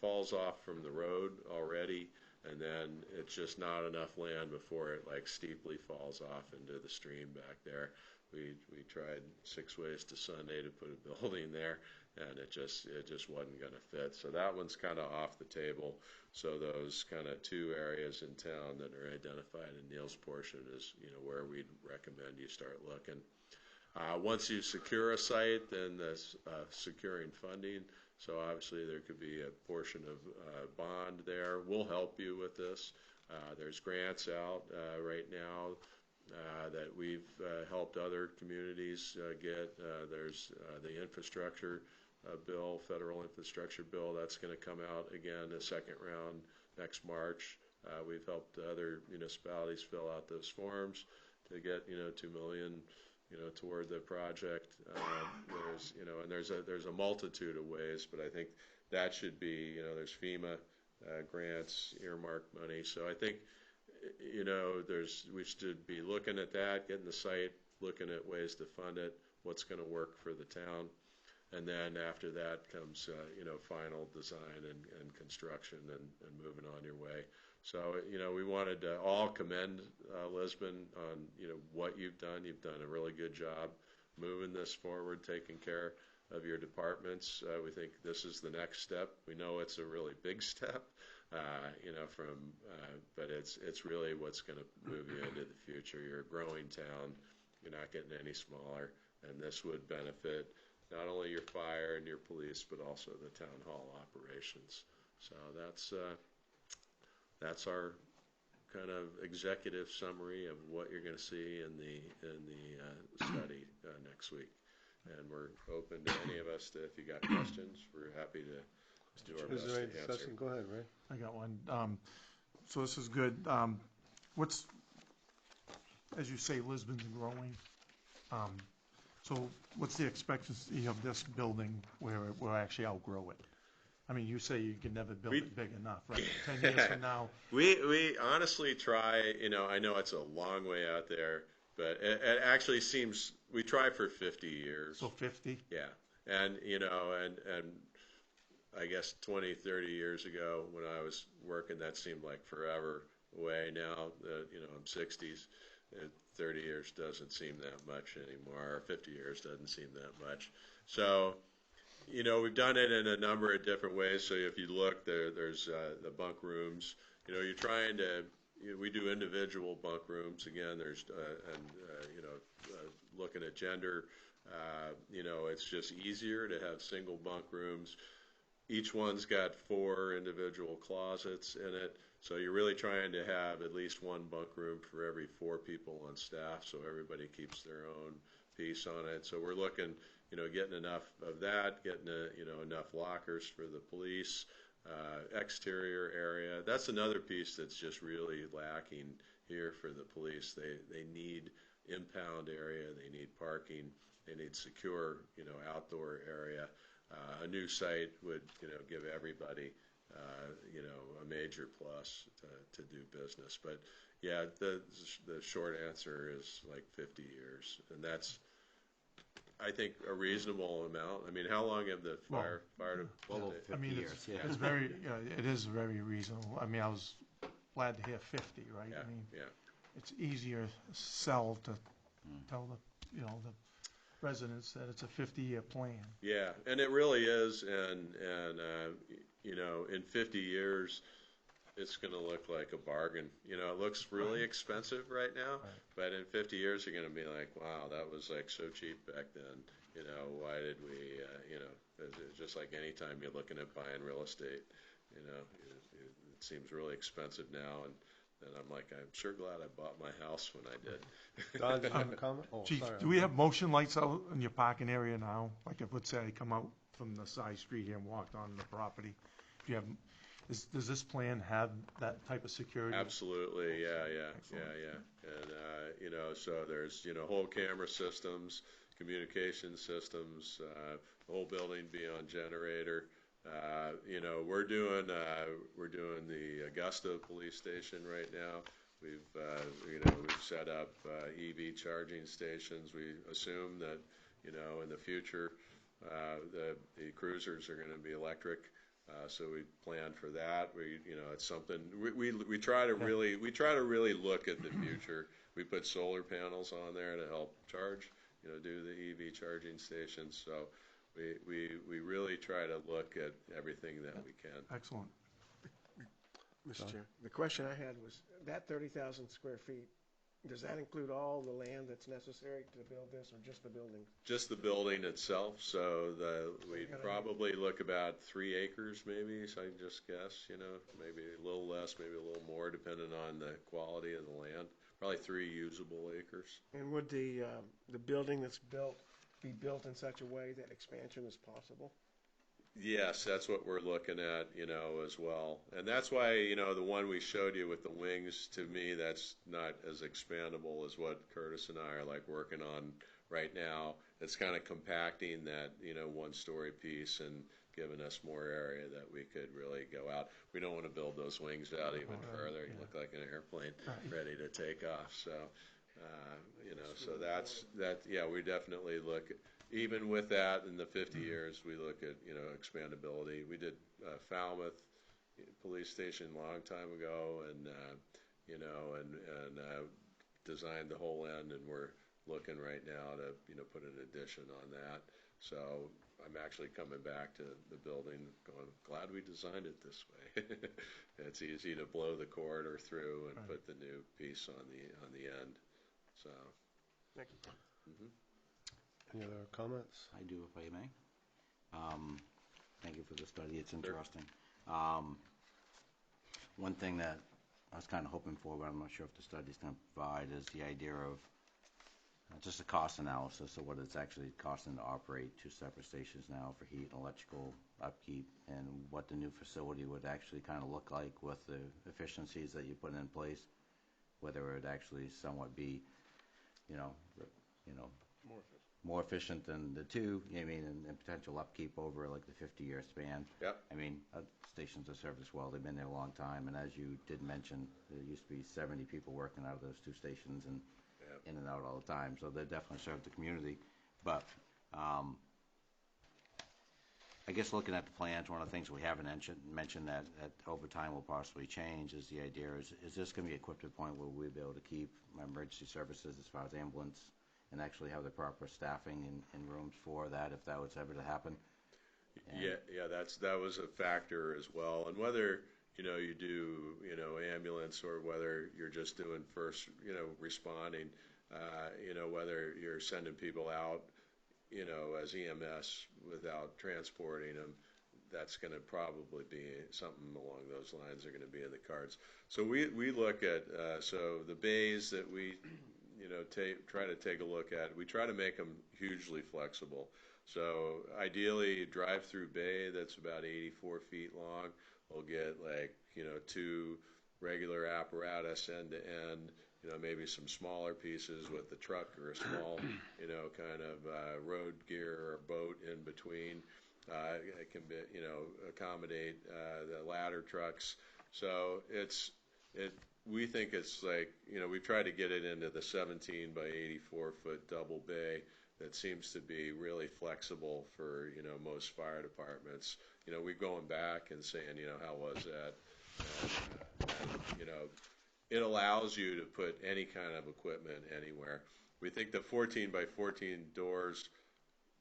falls off from the road already, and then it's just not enough land before it steeply falls off into the stream back there. We tried 6 ways to Sunday to put a building there, and it just wasn't going to fit. So that one's kind of off the table. So those kind of 2 areas in town that are identified in Neil's portion is where we'd recommend you start looking. Once you secure a site, then securing funding. So obviously there could be a portion of bond there. We'll help you with this. There's grants out right now that we've helped other communities get. There's the infrastructure bill, federal infrastructure bill, that's going to come out again the second round next March. We've helped other municipalities fill out those forms to get $2 million toward the project. There's a multitude of ways, but I think that should be, there's FEMA grants, earmarked money. So I think, we should be looking at that, getting the site, looking at ways to fund it, what's going to work for the town. And then after that comes, final design and construction and moving on your way. So, we wanted to all commend Lisbon on, what you've done. You've done a really good job moving this forward, taking care of your departments. We think this is the next step. We know it's a really big step, but it's really what's going to move you into the future. You're a growing town. You're not getting any smaller, and this would benefit not only your fire and your police, but also the town hall operations. So that's our kind of executive summary of what you're going to see in the study next week. And we're open to any of us if you got questions. We're happy to do our best to answer. Discussion? Go ahead, Ray. I got one. So this is good. As you say, Lisbon's growing. So what's the expectancy of this building where it will actually outgrow it? I mean, you say you can never build it big enough, right? 10 years from now. We honestly try, I know it's a long way out there, but it actually seems, we try for 50 years. So 50? Yeah. And, and I guess 20, 30 years ago when I was working, that seemed like forever away. Now that, I'm 60s, 30 years doesn't seem that much anymore, or 50 years doesn't seem that much. So, we've done it in a number of different ways. So if you look, there's the bunk rooms. You're trying to, we do individual bunk rooms. Again, there's, looking at gender, it's just easier to have single bunk rooms. Each one's got 4 individual closets in it. So you're really trying to have at least one bunk room for every 4 people on staff, so everybody keeps their own piece on it. So we're looking, getting enough of that, getting enough lockers for the police, exterior area. That's another piece that's just really lacking here for the police. They need impound area, they need parking, they need secure, outdoor area. A new site would, give everybody, a major plus to do business. But yeah, the short answer is like 50 years, and that's, I think, a reasonable amount. I mean, how long have the fire Well over I 50 mean, years, yeah. it's very, it is very reasonable. I mean, I was glad to hear 50, right? Yeah, I mean, yeah. it's easier sell to tell the, the residents that it's a 50-year plan. Yeah, and it really is, and in 50 years, it's going to look like a bargain. It looks really expensive right now, but in 50 years, you're going to be like, wow, that was like so cheap back then. Why did we, it's just like any time you're looking at buying real estate, it seems really expensive now, and I'm like, I'm sure glad I bought my house when I did. Don, did you have a comment? Oh, Chief, sorry. do we have motion lights out in your parking area now? Like if, let's say I come out from the side street here and walked on the property, do you have, does this plan have that type of security? Absolutely, yeah. Excellent. And, so there's, whole camera systems, communication systems, the whole building be on generator. We're doing the Augusta police station right now. We've set up EV charging stations. We assume that, in the future, the cruisers are going to be electric. So we plan for that. It's something we try to really look at the future. We put solar panels on there to help charge, do the EV charging stations. So we really try to look at everything that we can. Excellent. Mr. Chair, the question I had was, that 30,000 square feet, does that include all the land that's necessary to build this, or just the building? Just the building itself. So we'd probably look about 3 acres, maybe. So I just guess, maybe a little less, maybe a little more, depending on the quality of the land. Probably 3 usable acres. And would the building that's built be built in such a way that expansion is possible? Yes, that's what we're looking at, as well. And that's why, the one we showed you with the wings, to me, that's not as expandable as what Curtis and I are like working on right now. It's kind of compacting that, one-story piece and giving us more area that we could really go out. We don't want to build those wings out even further. You look like an airplane ready to take off. So, so that's that. Yeah, we definitely look. Even with that, in the 50 years, we look at, expandability. We did Falmouth Police Station a long time ago, and, designed the whole end, and we're looking right now to, put an addition on that. So I'm actually coming back to the building going, glad we designed it this way. It's easy to blow the corridor through and put the new piece on the end. So. Thank you. Mm-hmm. Any other comments? I do, if I may. Thank you for the study. It's interesting. One thing that I was kind of hoping for, but I'm not sure if the study's going to provide, is the idea of just a cost analysis of what it's actually costing to operate 2 separate stations now for heat and electrical upkeep, and what the new facility would actually kind of look like with the efficiencies that you put in place, whether it would actually somewhat be, more efficient than the 2, and potential upkeep over like the 50-year span. Yep. Stations are served us well. They've been there a long time, and as you did mention, there used to be 70 people working out of those 2 stations and in and out all the time. So they definitely serve the community. But I guess looking at the plans, one of the things we haven't mentioned that over time will possibly change is the idea is this going to be equipped to a point where we'll be able to keep emergency services as far as ambulance and actually have the proper staffing and rooms for that if that was ever to happen? Yeah, that was a factor as well. And whether, you do, ambulance, or whether you're just doing first, responding, whether you're sending people out, as EMS without transporting them, that's going to probably be something along those lines are going to be in the cards. So we look at, so the bays that we, try to take a look at, we try to make them hugely flexible. So ideally, drive-through bay that's about 84 feet long, will get like, 2 regular apparatus end to end, maybe some smaller pieces with the truck or a small, kind of road gear or boat in between. It can be, accommodate the ladder trucks. So we think it's like, we've tried to get it into the 17 by 84 foot double bay that seems to be really flexible for, most fire departments. We're going back and saying, how was that? And, it allows you to put any kind of equipment anywhere. We think the 14 by 14 doors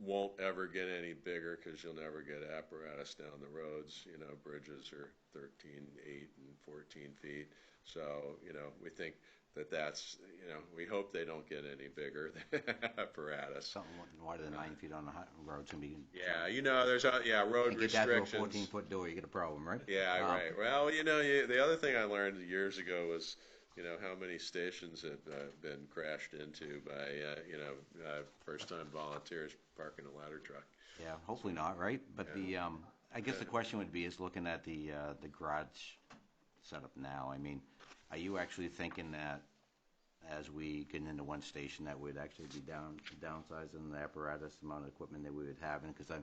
won't ever get any bigger because you'll never get apparatus down the roads. Bridges are 13, 8, and 14 feet. So, we think that's, we hope they don't get any bigger than apparatus. Something wider than 9 feet on the road can be. Yeah, there's road You get that to a restrictions. 14-foot door, you get a problem, right? Yeah, right. Well, the other thing I learned years ago was, how many stations have been crashed into by, first-time volunteers parking a ladder truck. Yeah, hopefully not, right? But I guess the question would be is looking at the garage setup now. I mean, are you actually thinking that as we get into one station that would actually be downsizing the apparatus amount of equipment that we would have? Because I'm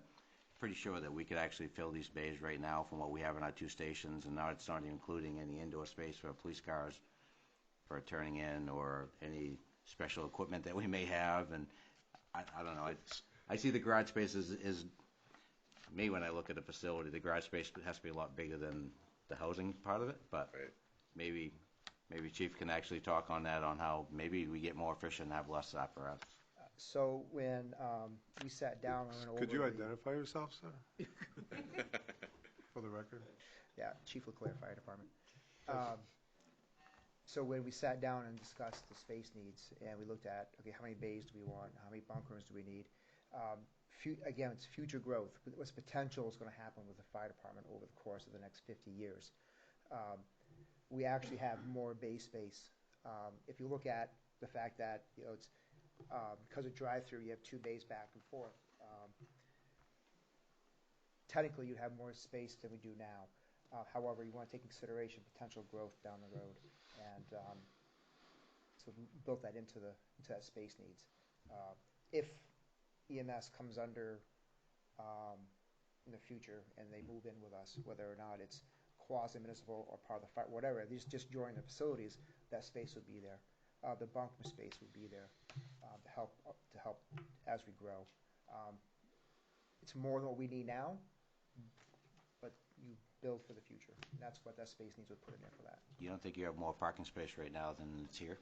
pretty sure that we could actually fill these bays right now from what we have in our 2 stations, and now it's not including any indoor space for police cars for turning in or any special equipment that we may have. And I don't know. I see the garage space is me when I look at a facility. The garage space has to be a lot bigger than the housing part of it. But Right. maybe Chief can actually talk on that, on how maybe we get more efficient and have less apparatus. So when we sat down and went over Could you the- identify yourself, sir? For the record? Yeah, Chief Leclerc Fire Department. So when we sat down and discussed the space needs, and we looked at, okay, how many bays do we want? How many bunk rooms do we need? Again, it's future growth. What's potential is going to happen with the fire department over the course of the next 50 years. We actually have more bay space. If you look at the fact that, it's because of drive-through, you have 2 bays back and forth. Technically, you'd have more space than we do now. However, you want to take into consideration potential growth down the road, and so we built that into that space needs. If EMS comes under in the future and they move in with us, whether or not it's quasi-municipal or part of the fire, whatever, just join the facilities, that space would be there. The bunk room space would be there to help as we grow. It's more than what we need now, but you build for the future. And that's what that space needs would put in there for that. You don't think you have more parking space right now than it's here?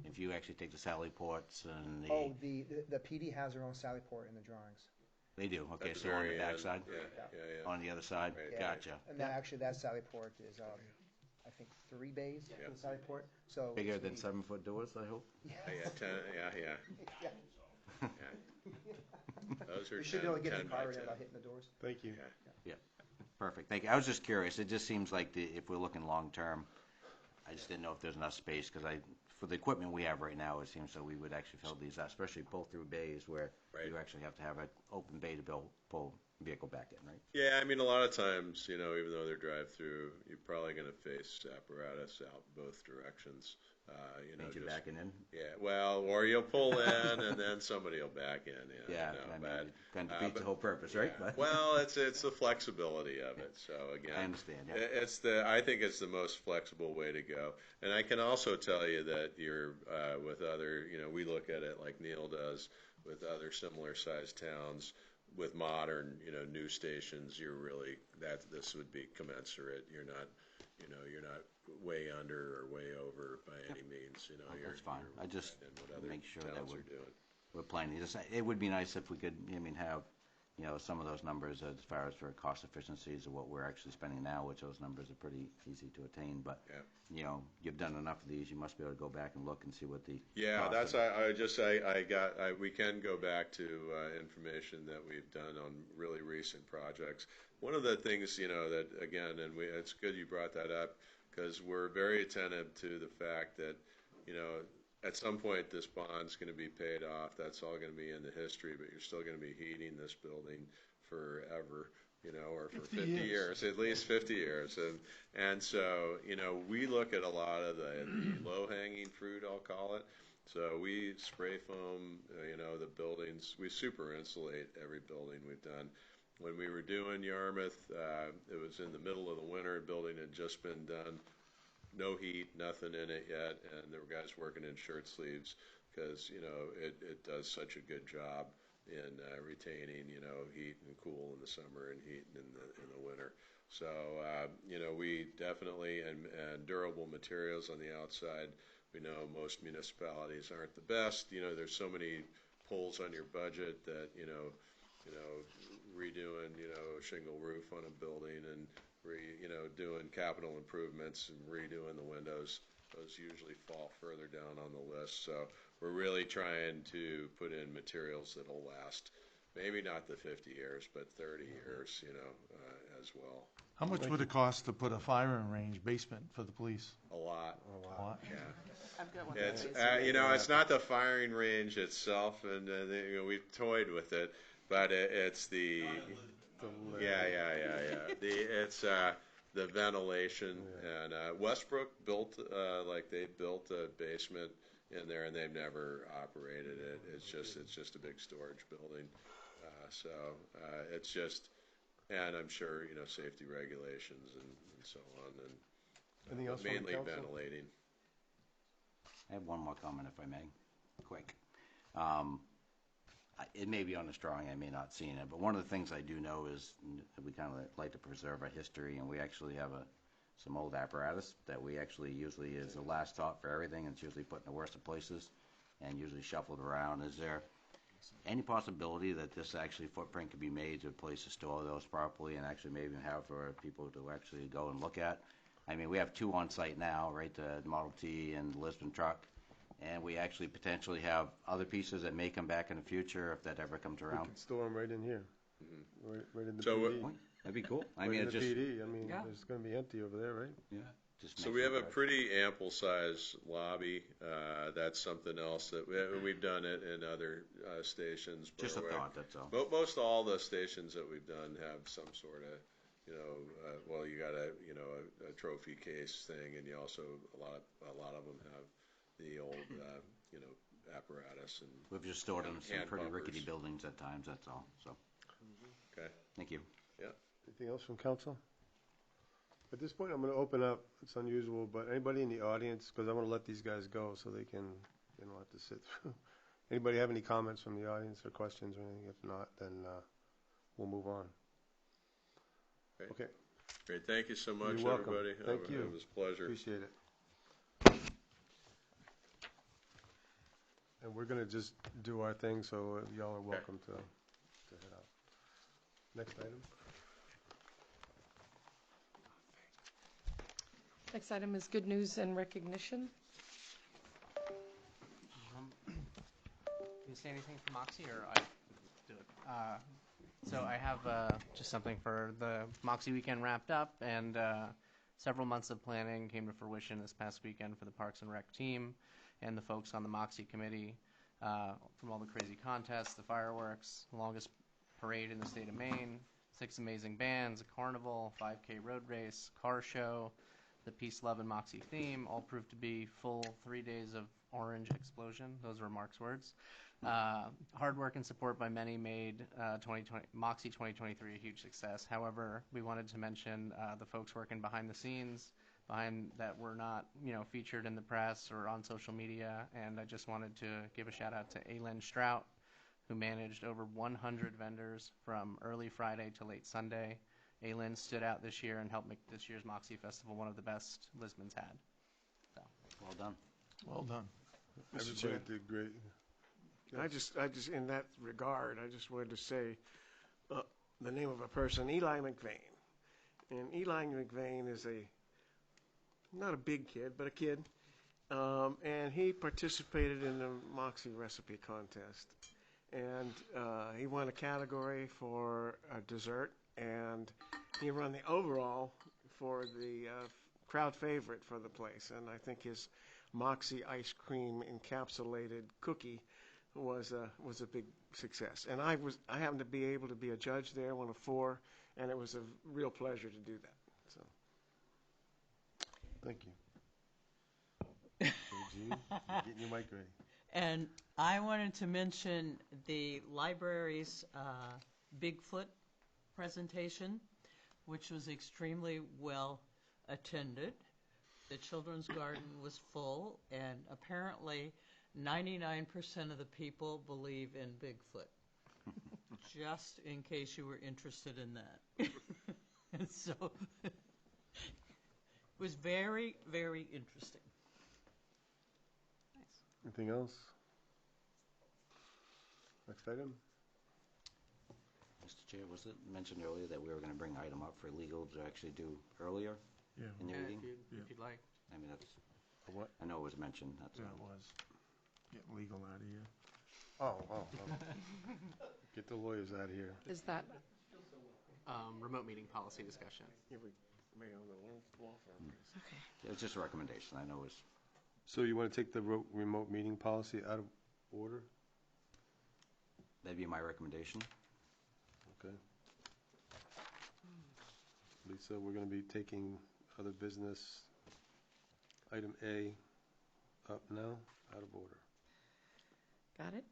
If you actually take the sally ports and The PD has their own sally port in the drawings. They do, okay, At the so on the very back end. side? Yeah. On the other side? Right. Yeah. Gotcha. And that sally port is, I think, 3 bays Yeah. for the sally port. So Bigger it's than gonna 7-foot doors, I hope? Yeah, 10, yeah. be- Those are We should be 10, able to get 10 the by car in 10. without hitting the doors. Thank you. Perfect, thank you. I was just curious, it just seems like if we're looking long-term, I just didn't know if there's enough space, because for the equipment we have right now, it seems that we would actually fill these, especially pull-through bays where Right. you actually have to have an open bay to pull vehicle back in, right? Yeah, I mean, a lot of times, even though they're drive-through, you're probably going to face apparatus out both directions. Means you're backing in? Yeah, well, or you'll pull in and then somebody will back in. Yeah, I mean, it kind of defeats the whole purpose, right? Yeah. But- Well, it's the flexibility of it. So again, I understand, yeah. I think it's the most flexible way to go. And I can also tell you that you're with other, we look at it like Neil does with other similar sized towns with modern, new stations. You're really this would be commensurate. You're not way under or way over by any means. That's fine. I just and what other make sure that towns are doing. we're planning. It would be nice if we could, have, some of those numbers as far as for cost efficiencies of what we're actually spending now, which those numbers are pretty easy to attain. But, Yeah. You've done enough of these, you must be able to go back and look and see what the Yeah, cost that's we can go back to information that we've done on really recent projects. One of the things that again, and it's good you brought that up because we're very attentive to the fact that at some point this bond's going to be paid off. That's all going to be in the history, but you're still going to be heating this building forever. or for 50 50 years. years, at least 50 years. And so, we look at a lot of the low-hanging fruit, I'll call it. So we spray foam, the buildings. We super insulate every building we've done. When we were doing Yarmouth, it was in the middle of the winter. The building had just been done. No heat, nothing in it yet, and there were guys working in shirt sleeves because, it does such a good job in retaining, heat and cool in the summer and heat in the winter. So, we definitely, and durable materials on the outside. We know most municipalities aren't the best. There's so many pulls on your budget that, redoing, a shingle roof on a building and, doing capital improvements and redoing the windows, those usually fall further down on the list. So we're really trying to put in materials that'll last, maybe not the 50 years, but 30 years, as well. How much would it cost to put a firing range basement for the police? A lot. A lot. Yeah. I've got one. It's that is- it's not the firing range itself, and we've toyed with it, but it's the it's the ventilation. And Westbrook built they built a basement in there, and they've never operated it. It's just a big storage building. So it's just, and I'm sure safety regulations and so on, and Anything else from the mainly council? ventilating. I have one more comment, if I may, quick. It may be on the drawing, I may not seen it, but one of the things I do know is we kind of like to preserve our history, and we actually have some old apparatus that we actually usually is the last thought for everything, and it's usually put in the worst of places and usually shuffled around. Is there any possibility that this actually footprint could be made to a place to store those properly and actually maybe have for people to actually go and look at? I mean, we have two on site now, right, the Model T and the Lisbon truck, and we actually potentially have other pieces that may come back in the future if that ever comes We around. could store them right in here, right in the So PD. Well, that'd be cool. I Right mean, in it the just, PD. I mean, Yeah. it's going to be empty over there, right? yeah. Just So makes we have it a right. pretty ample size lobby. That's something else that we've done it in other stations. Just a Berwick. thought, that's all. Most all the stations that we've done have some sort of, well, you got a trophy case thing, and you also a lot of them have the old, apparatus and. We've just stored them in some hand pretty pumpers. rickety buildings at times, that's all, so, Okay. thank you. Anything else from council? At this point, I'm going to open up. It's unusual, but anybody in the audience, because I want to let these guys go so they don't have to sit through. Anybody have any comments from the audience or questions or anything? If not, then we'll move on. Okay, Great. Thank you so much, You're welcome. everybody. Thank you. It was a pleasure. appreciate it. And we're going to just do our thing, so y'all are welcome to head out. Next item. Next item is good news and recognition. Can you say anything for Moxie, or I do it? So I have just something for the Moxie weekend wrapped up, and several months of planning came to fruition this past weekend for the Parks and Rec team and the folks on the Moxie committee. From all the crazy contests, the fireworks, the longest parade in the state of Maine, 6 amazing bands, a carnival, 5K road race, car show, the Peace, Love, and Moxie theme all proved to be full 3 days of orange explosion. Those were Mark's words. Hard work and support by many made Moxie 2023 a huge success. However, we wanted to mention the folks working behind the scenes, behind that were not featured in the press or on social media. And I just wanted to give a shout out to Aylin Strout, who managed over 100 vendors from early Friday to late Sunday. Aylin stood out this year and helped make this year's Moxie Festival one of the best Lisbon's had. So. Well done. Well done. Everybody did great. I just, in that regard, I just wanted to say the name of a person, Eli McVeigh. And Eli McVeigh is not a big kid, but a kid. And he participated in the Moxie recipe contest. And he won a category for a dessert, and he won the overall for the crowd favorite for the place. And I think his Moxie ice cream encapsulated cookie was a big success. And I happened to be able to be a judge there, one of 4, and it was a real pleasure to do that. So. Thank you. Gene, getting your mic ready. And I wanted to mention the library's Bigfoot presentation, which was extremely well attended. The children's garden was full, and apparently 99% of the people believe in Bigfoot. Just in case you were interested in that. And so it was very, very interesting. Anything else? Next item? Mr. Chair, was it mentioned earlier that we were going to bring item up for legal to actually do earlier Yeah, in the meeting? If you'd like. I mean, that's, For what? I know it was mentioned, that's yeah, all. it was. Get legal out of here. Oh. Get the lawyers out of here. Is that, Remote meeting policy discussion. Yeah, we may own the law firm. Yeah, it's just a recommendation, I know it's, So you want to take the remote meeting policy out of order? that'd be my recommendation. Okay. Lisa, we're going to be taking other business, item A, up now, out of order. got it?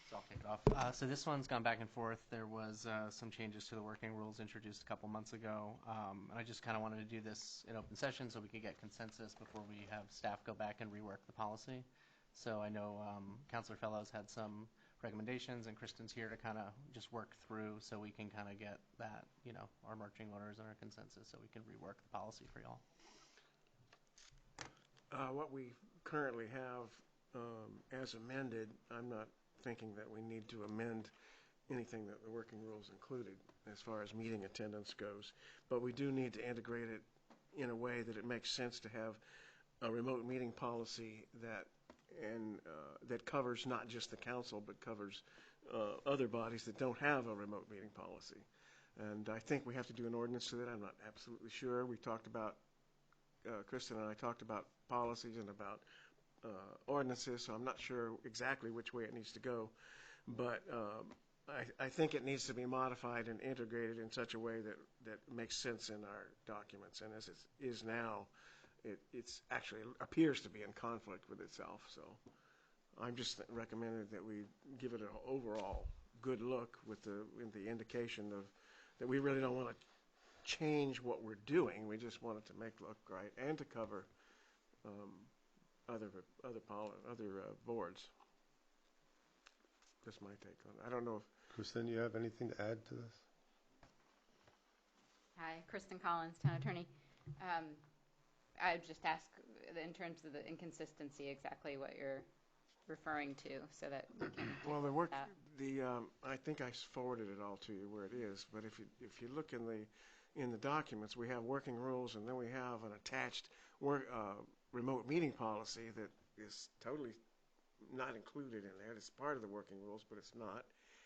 So I'll kick it off. So this one's gone back and forth. There was some changes to the working rules introduced a couple months ago. And I just kind of wanted to do this in open session so we could get consensus before we have staff go back and rework the policy. So I know Councilor Fellows had some recommendations, and Kristen's here to kind of just work through so we can kind of get that, our marching orders and our consensus so we can rework the policy for y'all. What we currently have as amended, I'm not thinking that we need to amend anything that the working rules included as far as meeting attendance goes. But we do need to integrate it in a way that it makes sense to have a remote meeting policy that covers not just the council, but covers other bodies that don't have a remote meeting policy. And I think we have to do an ordinance to that. I'm not absolutely sure. We talked about, Kristen and I talked about policies and about ordinances, so I'm not sure exactly which way it needs to go. But I think it needs to be modified and integrated in such a way that makes sense in our documents. And as it is now, it's actually appears to be in conflict with itself. So I'm just recommending that we give it an overall good look with the indication of that we really don't want to change what we're doing. We just want it to make it look right and to cover other boards. That's my take on it. I don't know if Kristen, you have anything to add to this? Hi, Kristen Collins, Town Attorney. I would just ask, in terms of the inconsistency, exactly what you're referring to, so that we can. Well, I think I forwarded it all to you where it is. But if you look in the documents, we have working rules, and then we have an attached remote meeting policy that is totally not included in there. It's part of the working rules, but it's not.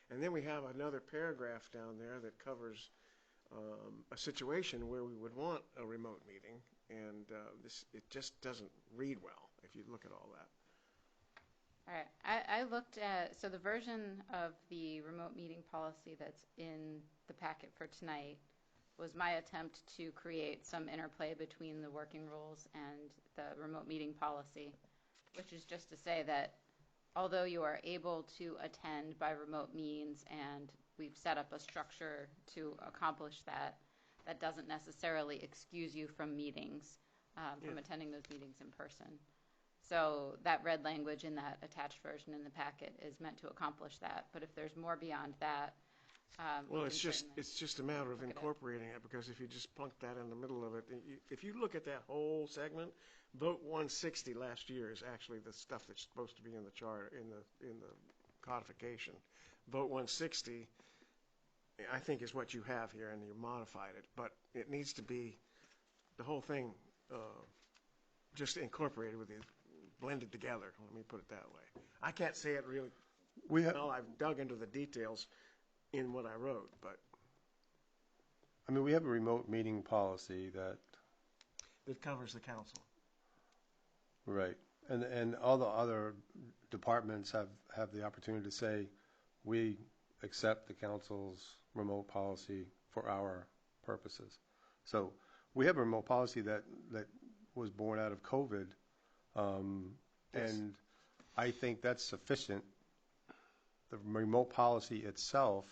And then we have another paragraph down there that covers a situation where we would want a remote meeting, and it just doesn't read well if you look at all that. All right. I looked at, so the version of the remote meeting policy that's in the packet for tonight was my attempt to create some interplay between the working rules and the remote meeting policy, which is just to say that although you are able to attend by remote means and we've set up a structure to accomplish that, that doesn't necessarily excuse you from meetings, from attending those meetings in person. So that red language in that attached version in the packet is meant to accomplish that. But if there's more beyond that, well, it's just a matter of incorporating it, because if you just plunk that in the middle of it, if you look at that whole segment, Vote 160 last year is actually the stuff that's supposed to be in the chart in the codification. Vote 160, I think, is what you have here, and you modified it, but it needs to be the whole thing just incorporated with it, blended together. Let me put it that way. I can't say it really well. I've dug into the details in what I wrote, but I mean, we have a remote meeting policy that it covers the council. Right. And all the other departments have the opportunity to say, we accept the council's remote policy for our purposes. So we have a remote policy that was born out of COVID, and I think that's sufficient. The remote policy itself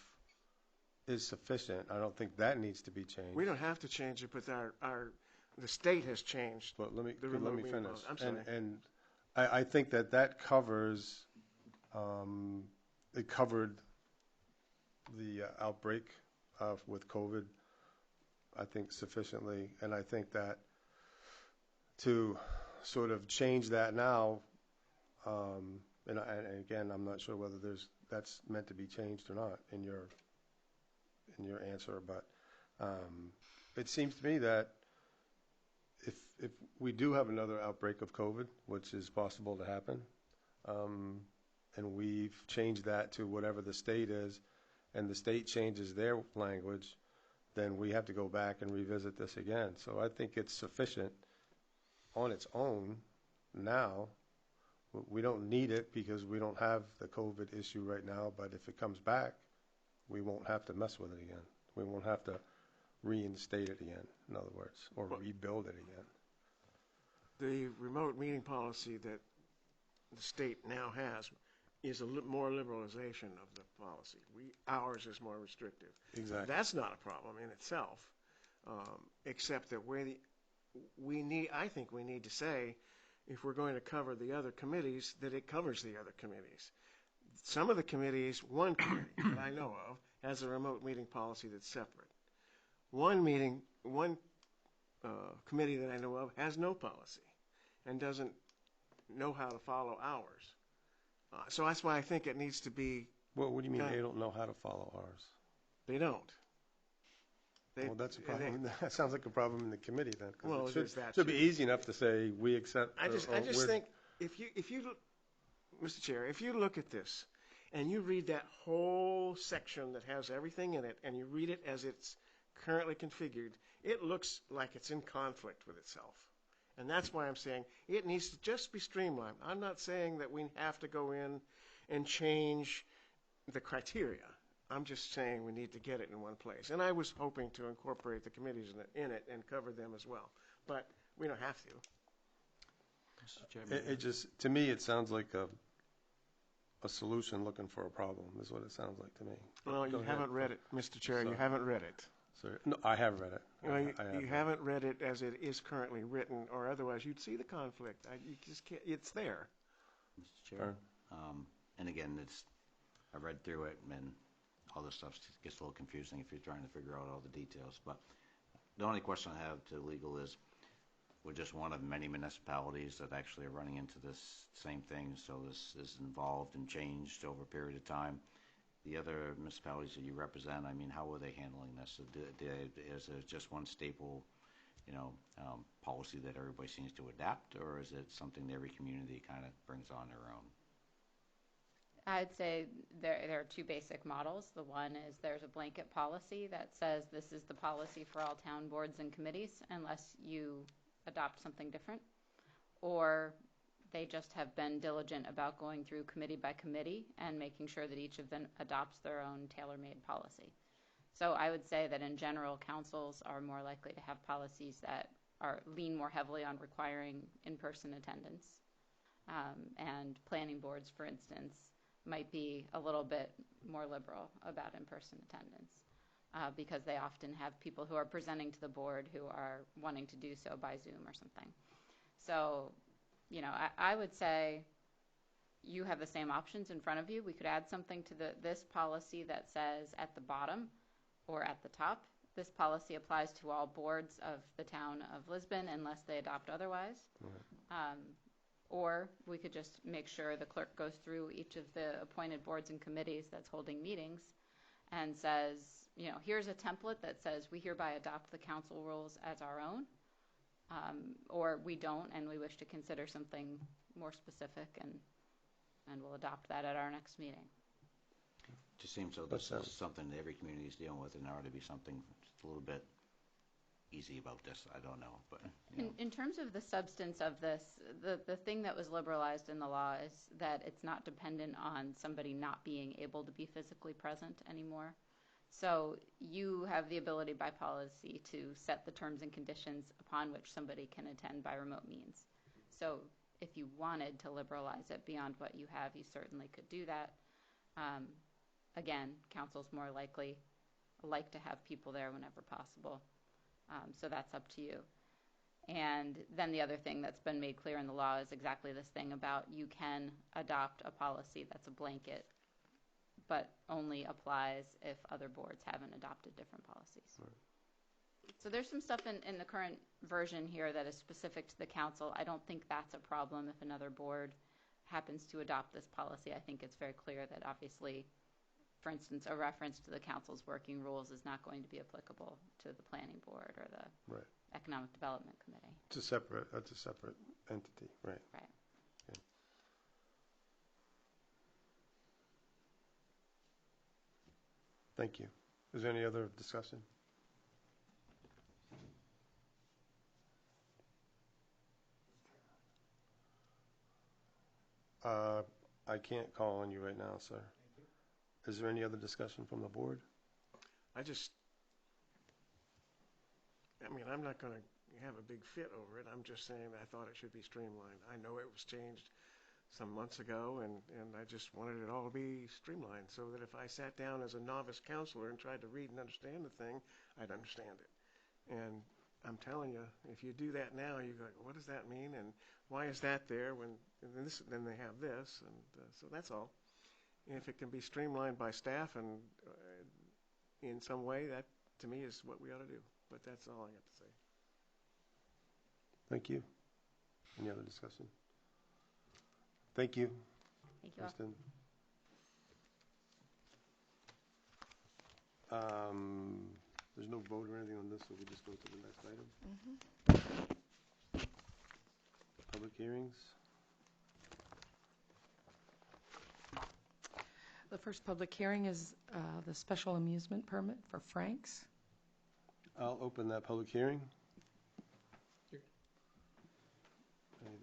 is sufficient. I don't think that needs to be changed. We don't have to change it, but the state has changed. But let me remote meeting finish. policy. I'm sorry. And I think that covers, it covered the outbreak with COVID, I think sufficiently. And I think that to sort of change that now, and again, I'm not sure whether that's meant to be changed or not in your answer, but it seems to me that if we do have another outbreak of COVID, which is possible to happen, and we've changed that to whatever the state is, and the state changes their language, then we have to go back and revisit this again. So I think it's sufficient on its own now. We don't need it because we don't have the COVID issue right now, but if it comes back, we won't have to mess with it again. We won't have to reinstate it again, in other words, or rebuild it again. The remote meeting policy that the state now has is a more liberalization of the policy. Ours is more restrictive. Exactly. That's not a problem in itself, except that I think we need to say, if we're going to cover the other committees, that it covers the other committees. Some of the committees, one committee that I know of, has a remote meeting policy that's separate. One committee that I know of has no policy and doesn't know how to follow ours. So that's why I think it needs to be. Well, what do you mean they don't know how to follow ours? They don't. Well, that's a problem. That sounds like a problem in the committee then. Well, it there's that should be too. easy enough to say we accept. I just think if you, Mr. Chair, if you look at this and you read that whole section that has everything in it, and you read it as it's currently configured, it looks like it's in conflict with itself. And that's why I'm saying it needs to just be streamlined. I'm not saying that we have to go in and change the criteria. I'm just saying we need to get it in one place. And I was hoping to incorporate the committees in it and cover them as well. But we don't have to. Mr. Chairman. It just, to me, it sounds like a solution looking for a problem is what it sounds like to me. Well, you haven't read it, Mr. Chair. You haven't read it. No, I have read it. Well, you haven't read it as it is currently written, or otherwise you'd see the conflict. You just can't. It's there. Mr. Chair. And again, I read through it, and all this stuff gets a little confusing if you're trying to figure out all the details. But the only question I have to legal is, we're just one of many municipalities that actually are running into this same thing. So this is involved and changed over a period of time. The other municipalities that you represent, I mean, how are they handling this? Is it just one staple, policy that everybody seems to adapt, or is it something that every community kind of brings on their own? I'd say there are two basic models. The one is there's a blanket policy that says this is the policy for all town boards and committees unless you adopt something different. Or they just have been diligent about going through committee by committee and making sure that each of them adopts their own tailor-made policy. So I would say that in general, councils are more likely to have policies that lean more heavily on requiring in-person attendance. And planning boards, for instance, might be a little bit more liberal about in-person attendance because they often have people who are presenting to the board who are wanting to do so by Zoom or something. So, I would say you have the same options in front of you. We could add something to this policy that says at the bottom or at the top, this policy applies to all boards of the town of Lisbon unless they adopt otherwise. Right. Or we could just make sure the clerk goes through each of the appointed boards and committees that's holding meetings and says, here's a template that says we hereby adopt the council rules as our own, or we don't and we wish to consider something more specific, and we'll adopt that at our next meeting. It just seems so this is something that every community is dealing with, and there ought to be something just a little bit easy about this. I don't know, but you know. In terms of the substance of this, the thing that was liberalized in the law is that it's not dependent on somebody not being able to be physically present anymore. So you have the ability by policy to set the terms and conditions upon which somebody can attend by remote means. So if you wanted to liberalize it beyond what you have, you certainly could do that. Again, council's more likely like to have people there whenever possible. So that's up to you. And then the other thing that's been made clear in the law is exactly this thing about you can adopt a policy that's a blanket, but only applies if other boards haven't adopted different policies. Right. So there's some stuff in the current version here that is specific to the council. I don't think that's a problem if another board happens to adopt this policy. I think it's very clear that obviously, for instance, a reference to the council's working rules is not going to be applicable to the planning board or the Right. economic development committee. That's a separate entity, right? Right. Okay. Thank you. Is there any other discussion? I can't call on you right now, sir. Is there any other discussion from the board? I mean, I'm not going to have a big fit over it. I'm just saying I thought it should be streamlined. I know it was changed some months ago, and I just wanted it all to be streamlined so that if I sat down as a novice counselor and tried to read and understand the thing, I'd understand it. And I'm telling you, if you do that now, you go, what does that mean? And why is that there when then they have this? And so that's all. And if it can be streamlined by staff and in some way, that to me is what we ought to do. But that's all I have to say. Thank you. Any other discussion? Thank you. Thank you all. Kristen. There's no vote or anything on this, so we just go to the next item. Public hearings. The first public hearing is the special amusement permit for Frank's. I'll open that public hearing. Any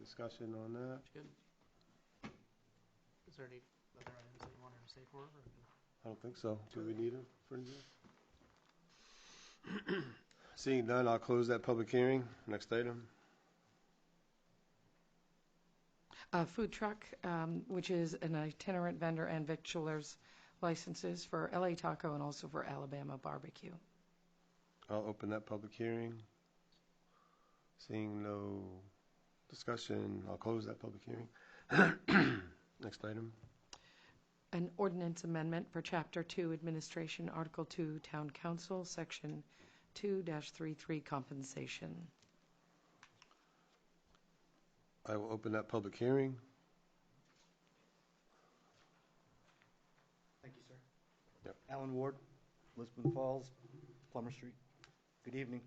discussion on that? Good. Is there any other items that you wanted to say for her? I don't think so. Do we need it for anything? Seeing none, I'll close that public hearing. Next item. Food truck, which is an itinerant vendor and victualers licenses for LA Taco and also for Alabama Barbecue. I'll open that public hearing. Seeing no discussion, I'll close that public hearing. Next item. An ordinance amendment for Chapter 2 Administration, Article 2 Town Council, Section 2-33 Compensation. I will open that public hearing. Thank you, sir. Yep. Alan Ward, Lisbon Falls, Plummer Street. Good evening.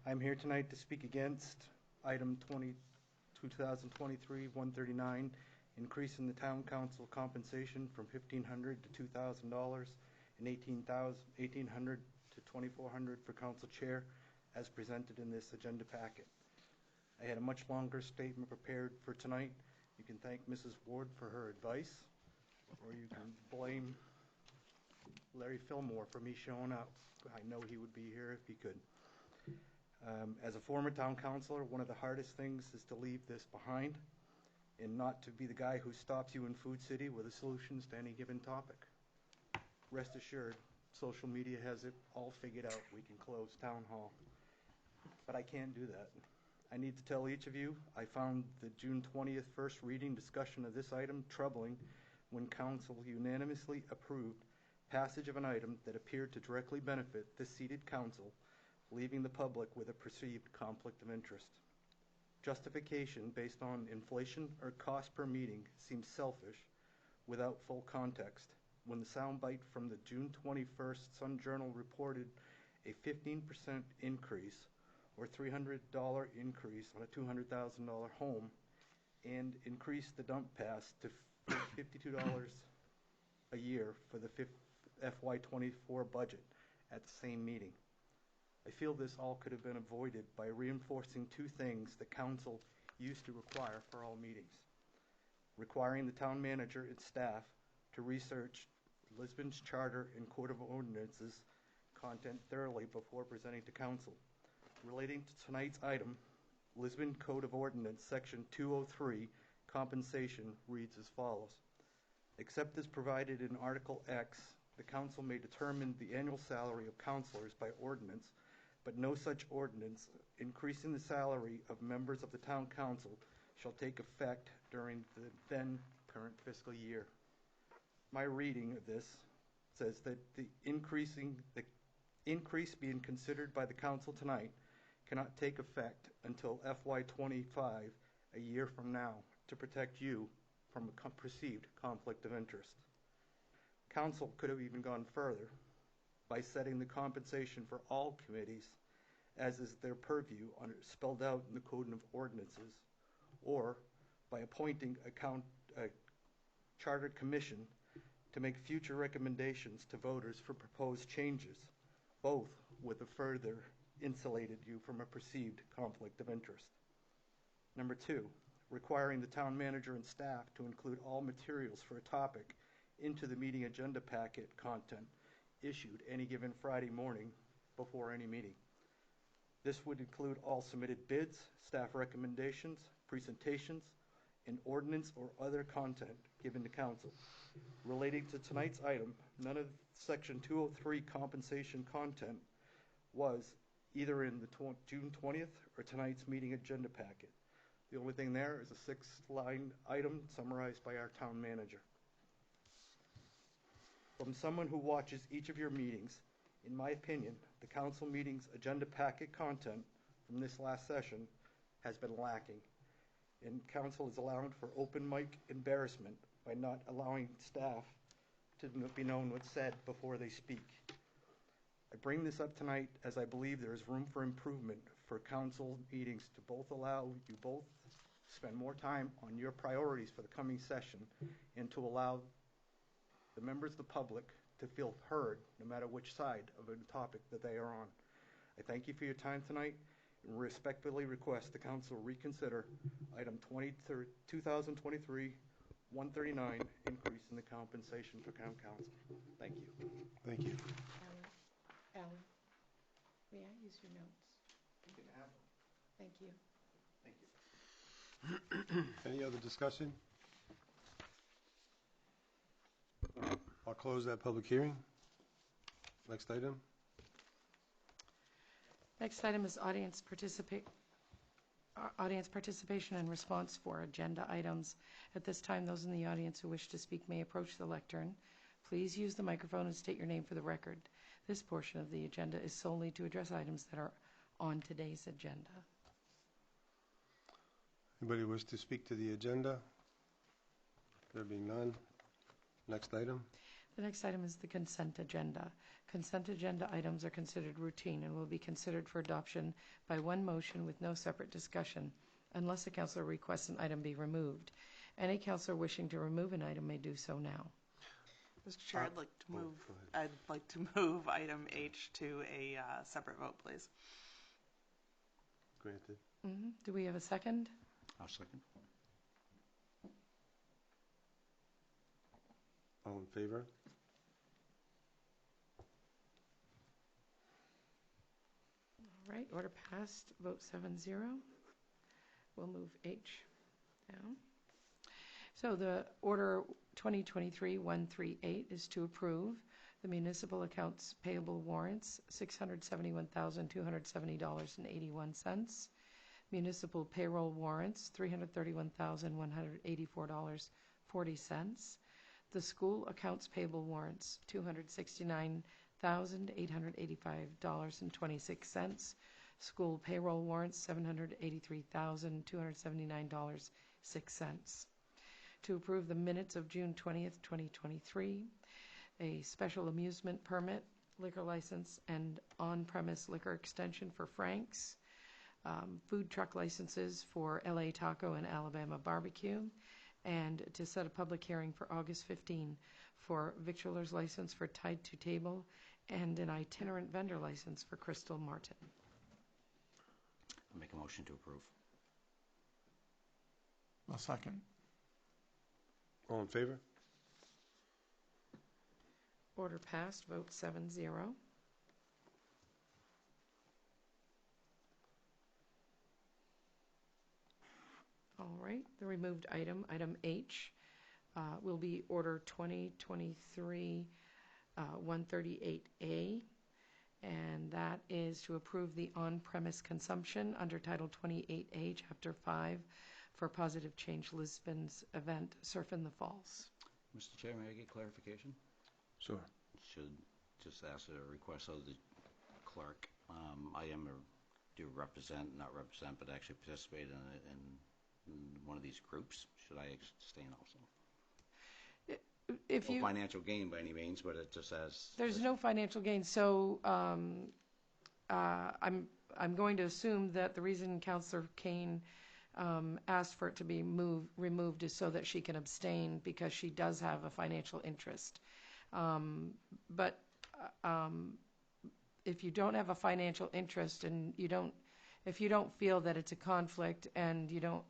I'm here tonight to speak against item 2023-139, increasing the town council compensation from $1,500 to $2,000 and $1,800 to $2,400 for council chair, as presented in this agenda packet. I had a much longer statement prepared for tonight. You can thank Mrs. Ward for her advice, or you can blame Larry Fillmore for me showing up. I know he would be here if he could. As a former town councilor, one of the hardest things is to leave this behind and not to be the guy who stops you in Food City with the solutions to any given topic. Rest assured, social media has it all figured out. We can close town hall. But I can't do that. I need to tell each of you, I found the June 20th first reading discussion of this item troubling when council unanimously approved passage of an item that appeared to directly benefit this seated council, leaving the public with a perceived conflict of interest. Justification based on inflation or cost per meeting seems selfish without full context. When the soundbite from the June 21st Sun Journal reported a 15% increase or $300 increase on a $200,000 home and increased the dump pass to $52 a year for the FY24 budget at the same meeting. I feel this all could have been avoided by reinforcing two things the council used to require for all meetings. Requiring the town manager and staff to research Lisbon's charter and code of ordinances content thoroughly before presenting to council. Relating to tonight's item, Lisbon Code of Ordinance, Section 203, compensation, reads as follows. Except as provided in Article X, the council may determine the annual salary of councilors by ordinance, but no such ordinance increasing the salary of members of the town council shall take effect during the then current fiscal year. My reading of this says that the increase being considered by the council tonight cannot take effect until FY25, a year from now, to protect you from a perceived conflict of interest. Council could have even gone further by setting the compensation for all committees as is their purview spelled out in the Code of Ordinances, or by appointing a chartered commission to make future recommendations to voters for proposed changes, both with a further insulated you from a perceived conflict of interest. Number two, requiring the town manager and staff to include all materials for a topic into the meeting agenda packet content issued any given Friday morning before any meeting. This would include all submitted bids, staff recommendations, presentations, and ordinance or other content given to council. Relating to tonight's item, none of Section 203 compensation content was either in the June 20th or tonight's meeting agenda packet. The only thing there is a 6-line item summarized by our town manager. From someone who watches each of your meetings, in my opinion, the council meeting's agenda packet content from this last session has been lacking, and council is allowing for open mic embarrassment by not allowing staff to be known what's said before they speak. I bring this up tonight as I believe there is room for improvement for council meetings to both allow you both spend more time on your priorities for the coming session and to allow the members of the public to feel heard no matter which side of a topic that they are on. I thank you for your time tonight and respectfully request the council reconsider item 2023 139, increase in the compensation for town council. Thank you. Thank you. Alan, may I use your notes? You can have them. Thank you. Thank you. Any other discussion? I'll close that public hearing. Next item. Next item is audience participation and response for agenda items. At this time, those in the audience who wish to speak may approach the lectern. Please use the microphone and state your name for the record. This portion of the agenda is solely to address items that are on today's agenda. Anybody wish to speak to the agenda? There being none. Next item. The next item is the consent agenda. Consent agenda items are considered routine and will be considered for adoption by one motion with no separate discussion, unless a councillor requests an item be removed. Any councillor wishing to remove an item may do so now. Mr. Chair, I'd like to move item H to a separate vote, please. Granted. Do we have a second? I'll second. All in favor? All right, order passed, vote 7-0. We'll move H down. So the order 2023-138 is to approve the municipal accounts payable warrants, $671,270.81. Municipal payroll warrants, $331,184.40. The school accounts payable warrants, $269,885.26. School payroll warrants, $783,279.06. To approve the minutes of June 20th, 2023, a special amusement permit, liquor license, and on-premise liquor extension for Frank's, food truck licenses for LA Taco and Alabama Barbecue, and to set a public hearing for August 15 for victualler's license for Tide to Table and an itinerant vendor license for Crystal Martin. I'll make a motion to approve. A second. All in favor? Order passed, vote 7-0. All right, the removed item, item H, will be Order 2023 138A, and that is to approve the on-premise consumption under Title 28A, Chapter 5, for Positive Change Lisbon's event, Surf in the Falls. Mr. Chair, may I get clarification? Sure. Should just ask a request of the clerk. I am do represent, not represent, but actually participate in one of these groups. Should I abstain also? If No you, financial gain by any means, but it just says. there's no financial gain, so I'm going to assume that the reason Councillor Kane asked for it to be removed is so that she can abstain because she does have a financial interest. But if you don't have a financial interest and if you don't feel that it's a conflict and you don't,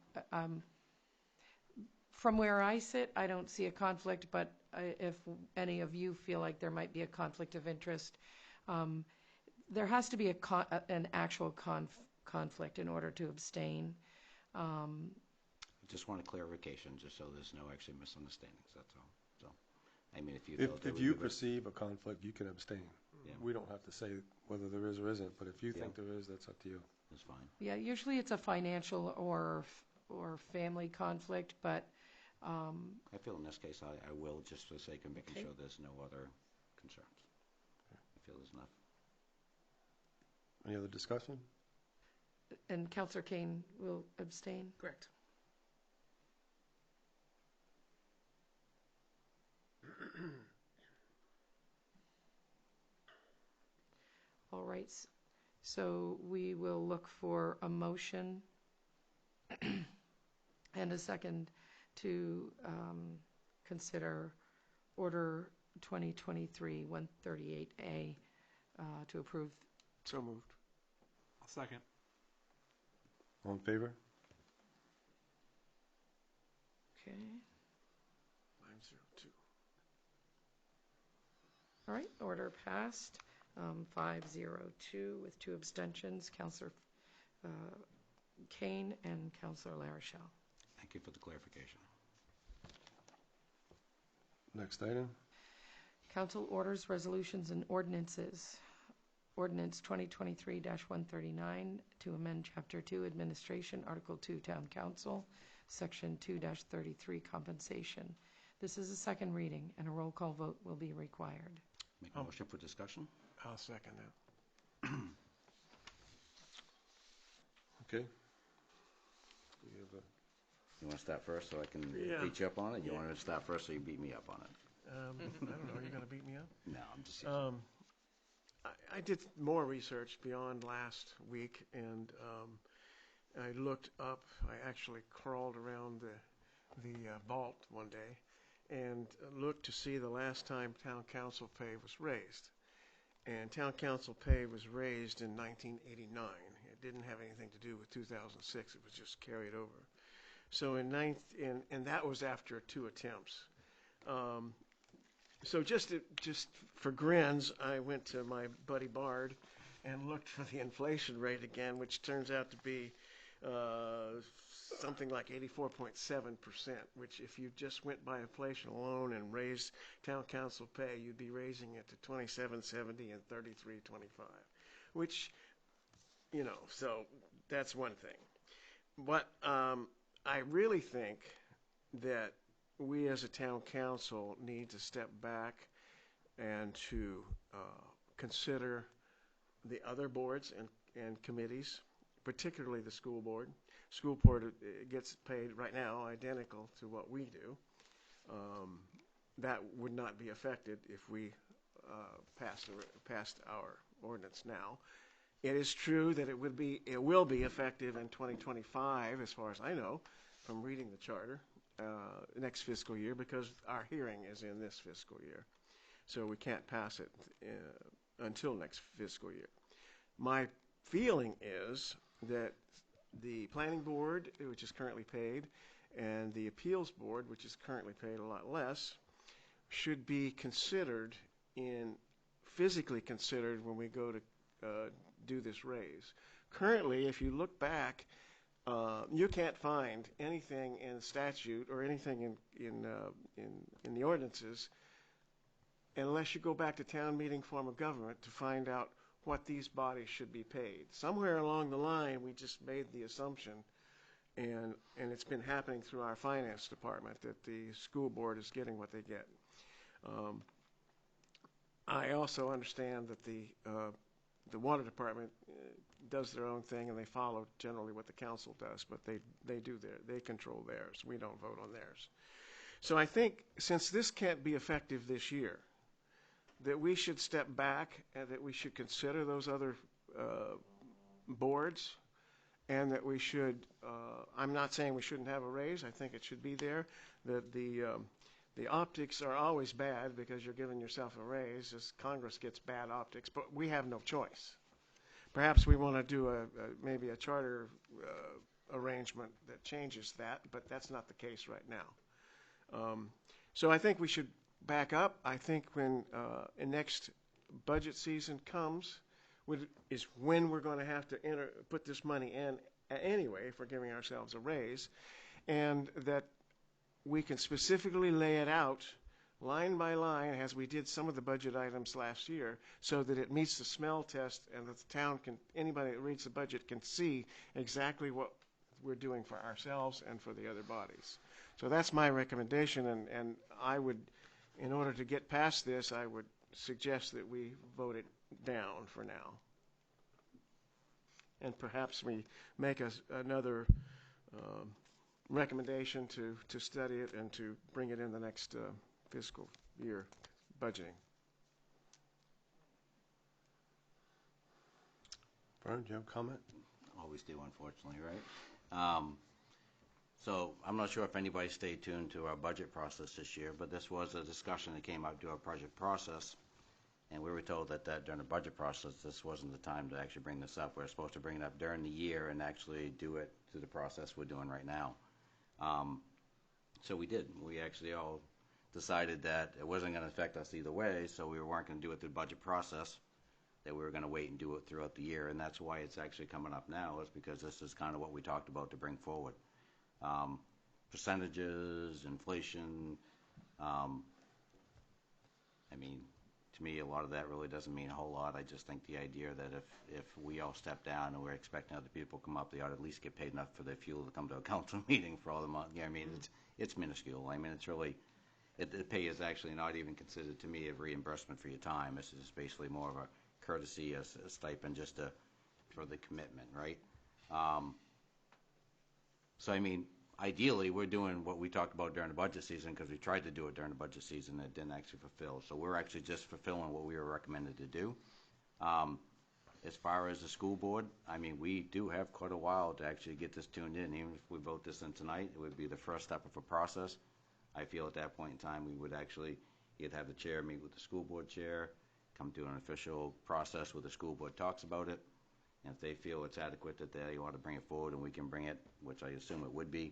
from where I sit, I don't see a conflict, but if any of you feel like there might be a conflict of interest, there has to be an actual conflict in order to abstain. I just want a clarification, just so there's no actually misunderstandings, that's all. So, I mean, if you feel If you perceive a conflict, you can abstain. Yeah. We don't have to say whether there is or isn't, but if you Yeah. think there is, that's up to you. It's fine. Yeah, usually it's a financial or family conflict, but I feel in this case, I will, just for the sake of making Okay. sure there's no other concerns. I feel there's enough. Any other discussion? and Councillor Kane will abstain. Correct. All right, so we will look for a motion and a second to consider Order 2023-138A to approve. So moved. I'll second. All in favor? Okay. 902. All right, order passed, 502 with 2 abstentions, Councillor Kane and Councillor LaRochelle. Thank you for the clarification. Next item. Council orders, resolutions, and ordinances. Ordinance 2023-139 to amend Chapter 2 Administration, Article 2 Town Council, Section 2-33 Compensation. This is a second reading, and a roll call vote will be required. Make a motion for discussion? I'll second that. Okay. You want to start first so I can Yeah. beat you up on it? You Yeah. want to start first so you beat me up on it? I don't know. Are you going to beat me up? No, I'm just. I did more research beyond last week, and I looked up. I actually crawled around the vault one day and looked to see the last time town council pay was raised. And town council pay was raised in 1989. It didn't have anything to do with 2006. It was just carried over. So and that was after 2 attempts. So just for grins, I went to my buddy Bard and looked for the inflation rate again, which turns out to be something like 84.7%, which if you just went by inflation alone and raised town council pay, you'd be raising it to $27.70 and $33.25, which, so that's one thing. But I really think that we as a town council need to step back and to consider the other boards and committees, particularly the school board. School board gets paid right now identical to what we do. That would not be affected if we passed our ordinance now. It is true that it will be effective in 2025, as far as I know, from reading the charter. Next fiscal year, because our hearing is in this fiscal year. so we can't pass it until next fiscal year. My feeling is that the planning board, which is currently paid, and the appeals board, which is currently paid a lot less, should be considered physically considered when we go to do this raise. Currently, if you look back, you can't find anything in statute or anything in the ordinances unless you go back to town meeting form of government to find out what these bodies should be paid. Somewhere along the line, we just made the assumption, and it's been happening through our finance department, that the school board is getting what they get. I also understand that the water department does their own thing, and they follow generally what the council does, but they control theirs. We don't vote on theirs. So I think since this can't be effective this year, that we should step back and that we should consider those other boards, and that we should, I'm not saying we shouldn't have a raise, I think it should be there, that the optics are always bad because you're giving yourself a raise, as Congress gets bad optics, but we have no choice. Perhaps we want to do maybe a charter arrangement that changes that, but that's not the case right now. So I think we should back up. I think when the next budget season comes, is when we're going to have to put this money in anyway if we're giving ourselves a raise, and that we can specifically lay it out line by line as we did some of the budget items last year, so that it meets the smell test and that the town can, anybody that reads the budget can see exactly what we're doing for ourselves and for the other bodies. So that's my recommendation, and I would, in order to get past this, I would suggest that we vote it down for now. And perhaps we make another recommendation to study it and to bring it in the next fiscal year budgeting. Brian, do you have a comment? Always do, unfortunately, right? So I'm not sure if anybody stayed tuned to our budget process this year, but this was a discussion that came out through our budget process, and we were told that during the budget process, this wasn't the time to actually bring this up. We're supposed to bring it up during the year and actually do it through the process we're doing right now. So we did. We actually all decided that it wasn't going to affect us either way, so we weren't going to do it through the budget process, that we were going to wait and do it throughout the year, and that's why it's actually coming up now, is because this is kind of what we talked about to bring forward. Percentages, inflation, I mean, to me, a lot of that really doesn't mean a whole lot. I just think the idea that if we all step down and we're expecting other people to come up, they ought to at least get paid enough for their fuel to come to a council meeting for all the month. Yeah, I mean, it's minuscule. I mean, it's really, the pay is actually not even considered to me a reimbursement for your time. This is basically more of a courtesy, a stipend, just for the commitment, right? So, I mean, ideally, we're doing what we talked about during the budget season, because we tried to do it during the budget season and it didn't actually fulfill. So we're actually just fulfilling what we were recommended to do. As far as the school board, I mean, we do have quite a while to actually get this tuned in. Even if we vote this in tonight, it would be the first step of a process. I feel at that point in time, we would actually either have the chair meet with the school board chair, come to an official process where the school board talks about it. And if they feel it's adequate, that they ought to bring it forward and we can bring it, which I assume it would be.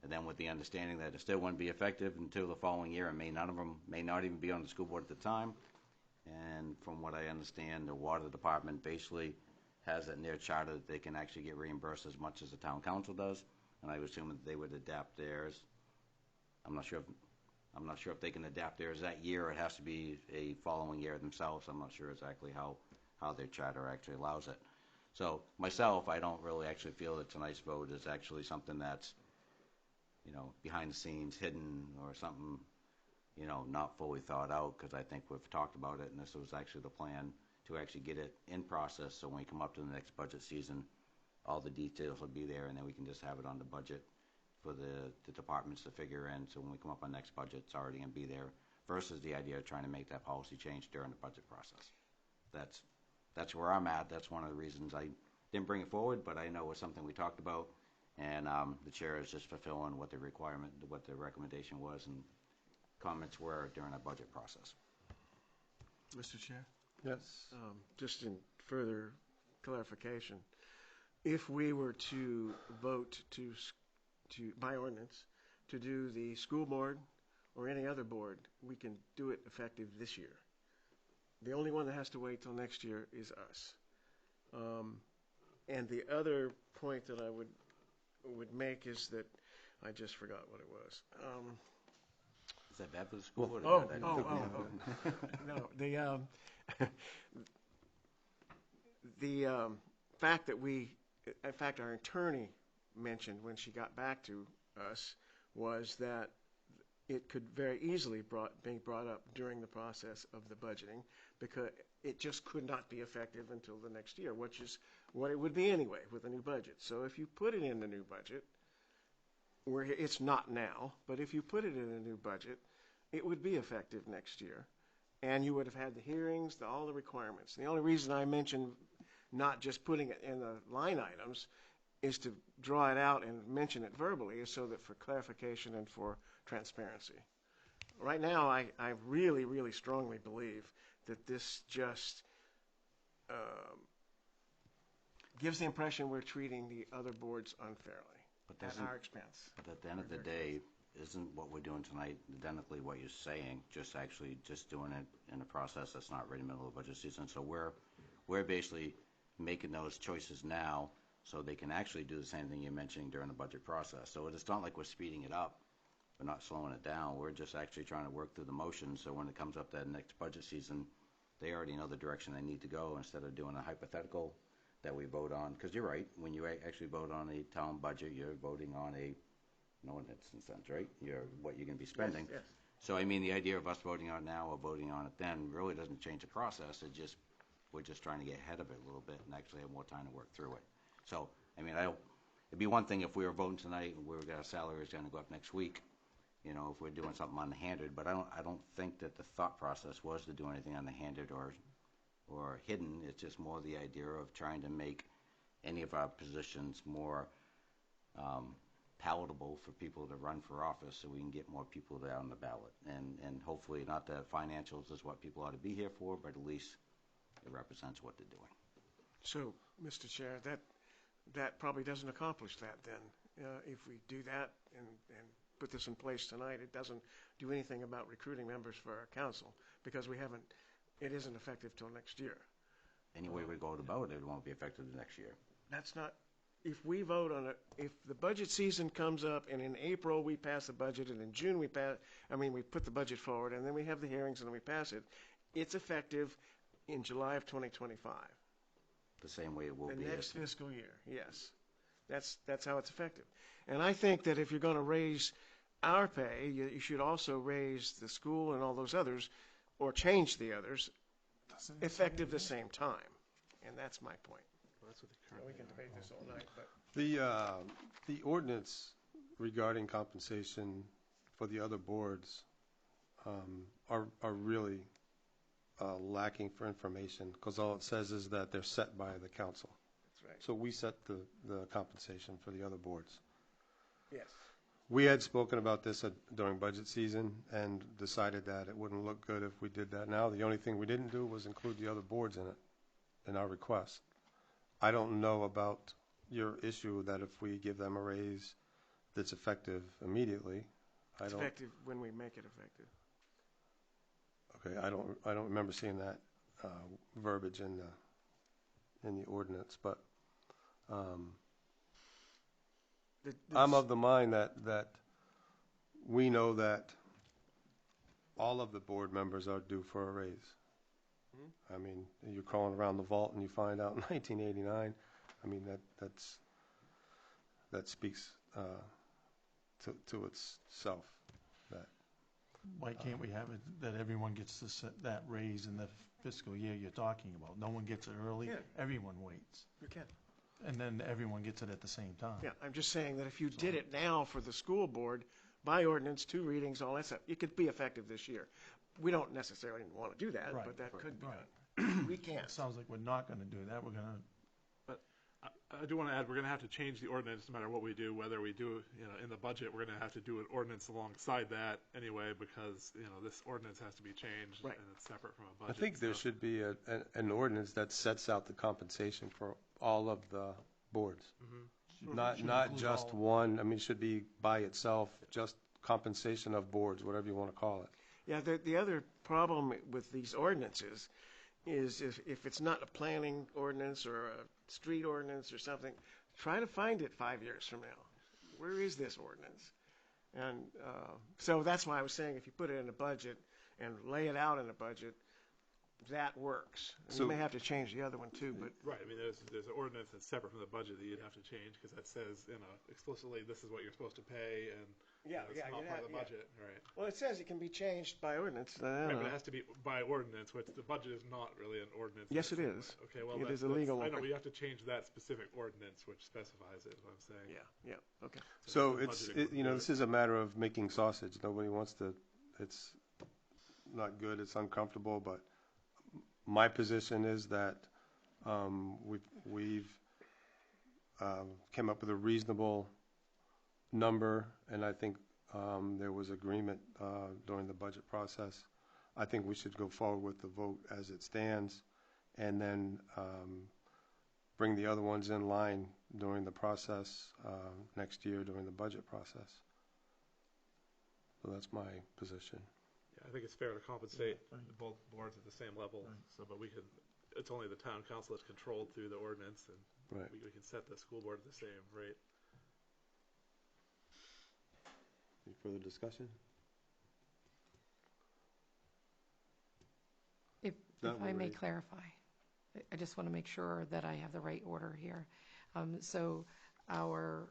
And then with the understanding that it still wouldn't be effective until the following year, and none of them may not even be on the school board at the time. And from what I understand, the water department basically has it in their charter that they can actually get reimbursed as much as the town council does. And I would assume that they would adapt theirs. I'm not sure if they can adapt theirs that year, or it has to be a following year themselves. I'm not sure exactly how their charter actually allows it. So myself, I don't really actually feel that tonight's vote is actually something that's, behind the scenes, hidden, or something, not fully thought out, because I think we've talked about it, and this was actually the plan to actually get it in process, so when we come up to the next budget season, all the details will be there, and then we can just have it on the budget for the departments to figure in, so when we come up on next budget, it's already going to be there, versus the idea of trying to make that policy change during the budget process. That's where I'm at. That's one of the reasons I didn't bring it forward, but I know it's something we talked about. And the chair is just fulfilling what the recommendation was and comments were during our budget process. Mr. Chair? Yes. Just in further clarification, if we were to vote to by ordinance, to do the school board or any other board, we can do it effective this year. The only one that has to wait till next year is us. And the other point that I would make is that I just forgot what it was. Is that bad for the school? or Oh, that- no, the fact that in fact, our attorney mentioned when she got back to us was that it could very easily be brought up during the process of the budgeting because it just could not be effective until the next year, which is what it would be anyway with a new budget. So if you put it in the new budget, where it's not now, but if you put it in a new budget, it would be effective next year. And you would have had the hearings, all the requirements. The only reason I mentioned not just putting it in the line items is to draw it out and mention it verbally is so that for clarification and for transparency. Right now, I really, really strongly believe that this just gives the impression we're treating the other boards unfairly at our expense. But at the end of the day, isn't what we're doing tonight identically what you're saying, just actually just doing it in a process that's not right in the middle of budget season? So we're basically making those choices now so they can actually do the same thing you're mentioning during the budget process. So it's not like we're speeding it up. We're not slowing it down. We're just actually trying to work through the motions so when it comes up that next budget season, they already know the direction they need to go instead of doing a hypothetical that we vote on. Because you're right, when you actually vote on a town budget, you're voting on an ordinance in a sense, right? What you're going to be spending. Yes. So, I mean, the idea of us voting on it now or voting on it then really doesn't change the process. We're just trying to get ahead of it a little bit and actually have more time to work through it. So, I mean, it'd be one thing if we were voting tonight and our salary is going to go up next week, you know, if we're doing something unhanded. But I don't think that the thought process was to do anything unhanded or hidden. It's just more the idea of trying to make any of our positions more palatable for people to run for office so we can get more people down the ballot. And hopefully not that financials is what people ought to be here for, but at least it represents what they're doing. So, Mr. Chair, that probably doesn't accomplish that then. If we do that and put this in place tonight, it doesn't do anything about recruiting members for our council because it isn't effective till next year. Any way we go about it, it won't be effective next year. That's not, if we vote on it, if the budget season comes up and in April we pass the budget and in June we put the budget forward and then we have the hearings and then we pass it, it's effective in July of 2025. The same way it will be. The next fiscal year, yes. That's how it's effective. And I think that if you're going to raise our pay, you should also raise the school and all those others, or change the others, effective the same time. And that's my point. We can debate this all night, but The ordinance regarding compensation for the other boards are really lacking for information because all it says is that they're set by the council. that's right. So we set the compensation for the other boards. Yes. We had spoken about this during budget season and decided that it wouldn't look good if we did that now. The only thing we didn't do was include the other boards in it, in our request. I don't know about your issue that if we give them a raise that's effective immediately. It's effective when we make it effective. Okay, I don't remember seeing that verbiage in the ordinance, but I'm of the mind that we know that all of the board members are due for a raise. I mean, you're crawling around the vault and you find out in 1989. I mean, that speaks to itself. That Why can't we have it that everyone gets that raise in the fiscal year you're talking about? No one gets it early. Yeah. Everyone waits. You can. And then everyone gets it at the same time. Yeah, I'm just saying that if you did it now for the school board, by ordinance, 2 readings, all that stuff, it could be effective this year. We don't necessarily want to do that, Right, but that could be right. done. We can. It sounds like we're not going to do that. We're going to. But I do want to add, we're going to have to change the ordinance no matter what we do, whether we do, in the budget, we're going to have to do an ordinance alongside that anyway, because, this ordinance has to be changed. Right. And it's separate from a I budget. think there so- should be an ordinance that sets out the compensation for all of the boards. Not include just all. one, I mean, it should be by itself, just compensation of boards, whatever you want to call it. Yeah, the other problem with these ordinances is if it's not a planning ordinance or a street ordinance or something, try to find it 5 years from now. Where is this ordinance? And so that's why I was saying if you put it in a budget and lay it out in a budget, that works. And So- you may have to change the other one too, but Right, I mean, there's an ordinance that's separate from the budget that you'd have to change, because that says, explicitly, this is what you're supposed to pay, and Yeah, it's yeah, not you'd part have- of the yeah. budget, right? well, it says it can be changed by ordinance. I don't Right, but know. it has to be by ordinance, which the budget is not really an ordinance. Yes, in it its own is. way. Okay, well, It that's, is a legal I know, one. we have to change that specific ordinance, which specifies it, is what I'm saying. Yeah, okay. So the it's, budgeting would do this is a matter of making sausage. Nobody wants to, it's not good, it's uncomfortable, but my position is that we've came up with a reasonable number, and I think there was agreement during the budget process. I think we should go forward with the vote as it stands, and then bring the other ones in line during the process next year during the budget process. So that's my position. Yeah, I think it's fair to compensate both boards at the same level, but it's only the town council that's controlled through the ordinance, and Right. we can set the school board at the same rate. Any further discussion? If That I we're may ready. clarify, I just want to make sure that I have the right order here. So our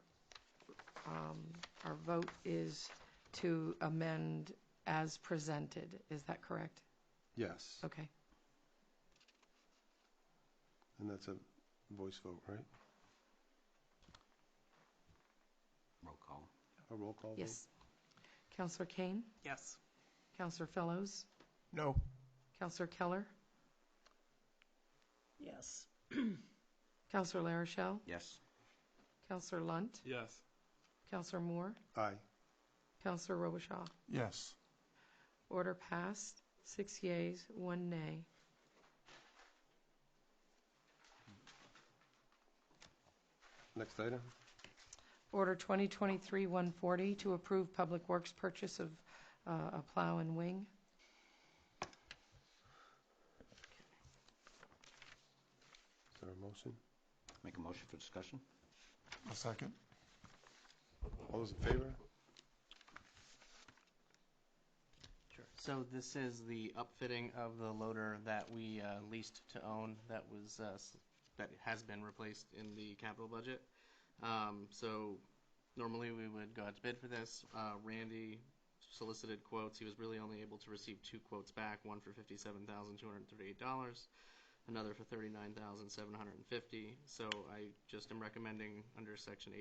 vote is to amend as presented, is that correct? Yes. Okay. And that's a voice vote, right? Roll call. A roll call vote? Yes. Counselor Kane? Yes. Counselor Fellows? No. Counselor Keller? Yes. Counselor LaRochelle? Yes. Counselor Lunt? Yes. Counselor Moore? Aye. Counselor Robichaud? Yes. Order passed, 6 yeas, 1 nay. Next item? Order 2023-140 to approve Public Works purchase of a plow and wing. Is there a motion? Make a motion for discussion? A second. All those in favor? Sure. So this is the upfitting of the loader that we leased to own that was that has been replaced in the capital budget. So normally we would go out to bid for this. Randy solicited quotes. He was really only able to receive 2 quotes back, one for $57,238, another for $39,750. So I just am recommending under section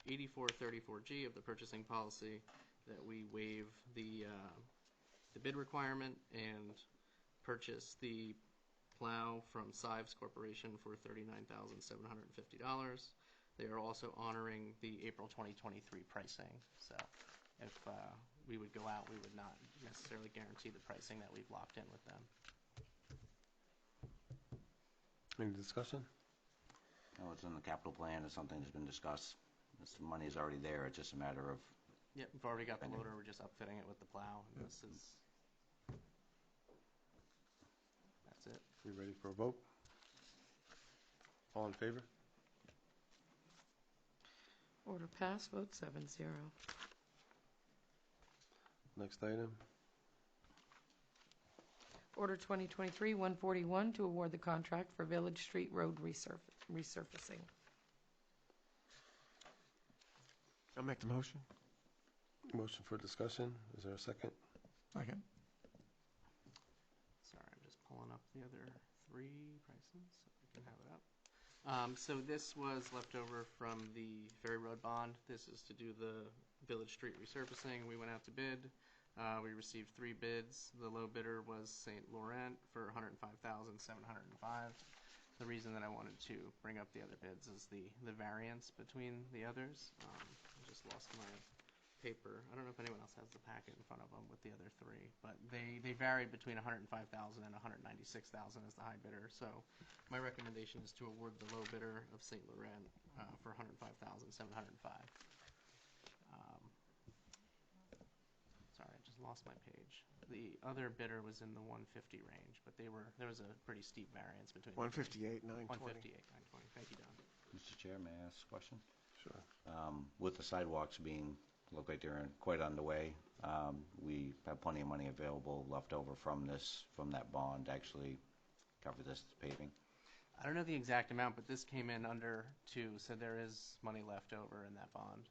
8434G of the purchasing policy that we waive the bid requirement and purchase the plow from Sives Corporation for $39,750. They are also honoring the April 2023 pricing. So if we would go out, we would not necessarily guarantee the pricing that we've locked in with them. Any discussion? No, it's in the capital plan. It's something that's been discussed. The money is already there. It's just a matter of, Yep, we've already got the loader. We're just upfitting it with the plow. And this is that's it. We ready for a vote? All in favor? Order passed, vote 7-0. Next item? Order 2023-141 to award the contract for Village Street Road resurfacing. I'll make the motion. Motion for discussion. Is there a second? Second. Sorry, I'm just pulling up the other 3 prices so we can have it up. So this was left over from the Ferry Road bond. This is to do the Village Street resurfacing. We went out to bid. We received 3 bids. The low bidder was St. Laurent for $105,705. the reason that I wanted to bring up the other bids is the variance between the others. I just lost my paper. I don't know if anyone else has the packet in front of them with the other three, but they varied between 105,000 and 196,000 as the high bidder. So my recommendation is to award the low bidder of St. Laurent for 105,705. Sorry, I just lost my page. The other bidder was in the 150 range, but there was a pretty steep variance between 158, 920. 158, 920. Thank you, Don. Mr. Chair, may I ask a question? Sure. With the sidewalks look like they're quite underway, we have plenty of money available left over from that bond to actually cover this paving. I don't know the exact amount, but this came in under 2, so there is money left over in that bond.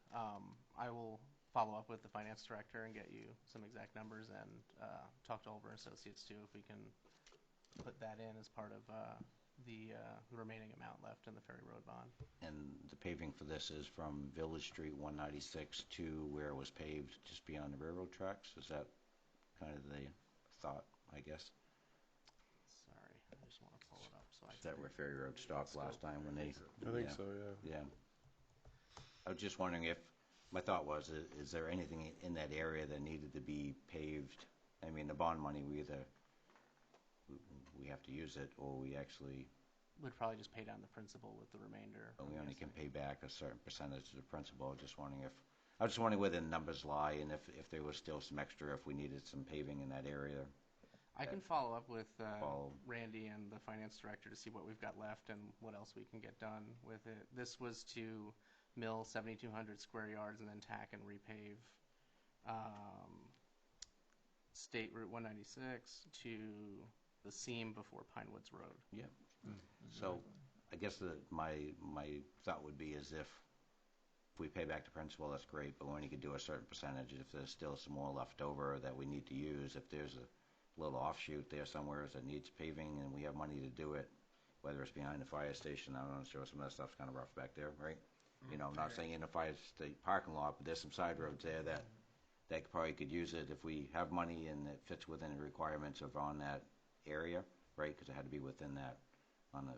I will follow up with the finance director and get you some exact numbers and talk to Oliver Associates too if we can put that in as part of the remaining amount left in the Ferry Road bond. And the paving for this is from Village Street 196 to where it was paved just beyond the railroad tracks? Is that kind of the thought, I guess? Sorry, I just want to pull it up. Is that where Ferry Road stopped last time when they? I think so, yeah. Yeah. I was just wondering if, my thought was, is there anything in that area that needed to be paved? I mean, the bond money, we have to use it, or we actually... Would probably just pay down the principal with the remainder. We only can pay back a certain percentage of the principal. I was just wondering where the numbers lie, and if there was still some extra, if we needed some paving in that area. I can follow up with Randy and the finance director to see what we've got left and what else we can get done with it. This was to mill 7,200 square yards and then tack and repave State Route 196 to the seam before Pine Woods Road. Yeah. So I guess my thought would be is if we pay back the principal, that's great, but we only could do a certain percentage. If there's still some more left over that we need to use, if there's a little offshoot there somewhere that needs paving and we have money to do it, whether it's behind the fire station, I'm not sure, some of that stuff's kind of rough back there, right? You know, I'm not saying in the fire state parking lot, but there's some side roads there that probably could use it if we have money and it fits within the requirements of on that area, right? Because it had to be within that, on the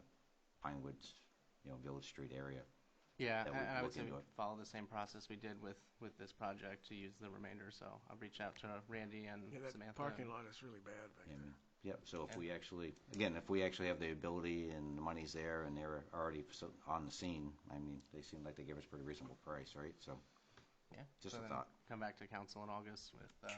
Pine Woods, Village Street area. Yeah, I would say we follow the same process we did with this project to use the remainder. So I'll reach out to Randy and Samantha. That parking lot is really bad back there. Yep. So if we actually have the ability and the money's there and they're already on the scene, I mean, they seem like they give us a pretty reasonable price, right? So yeah, just so a thought. Come back to council in August with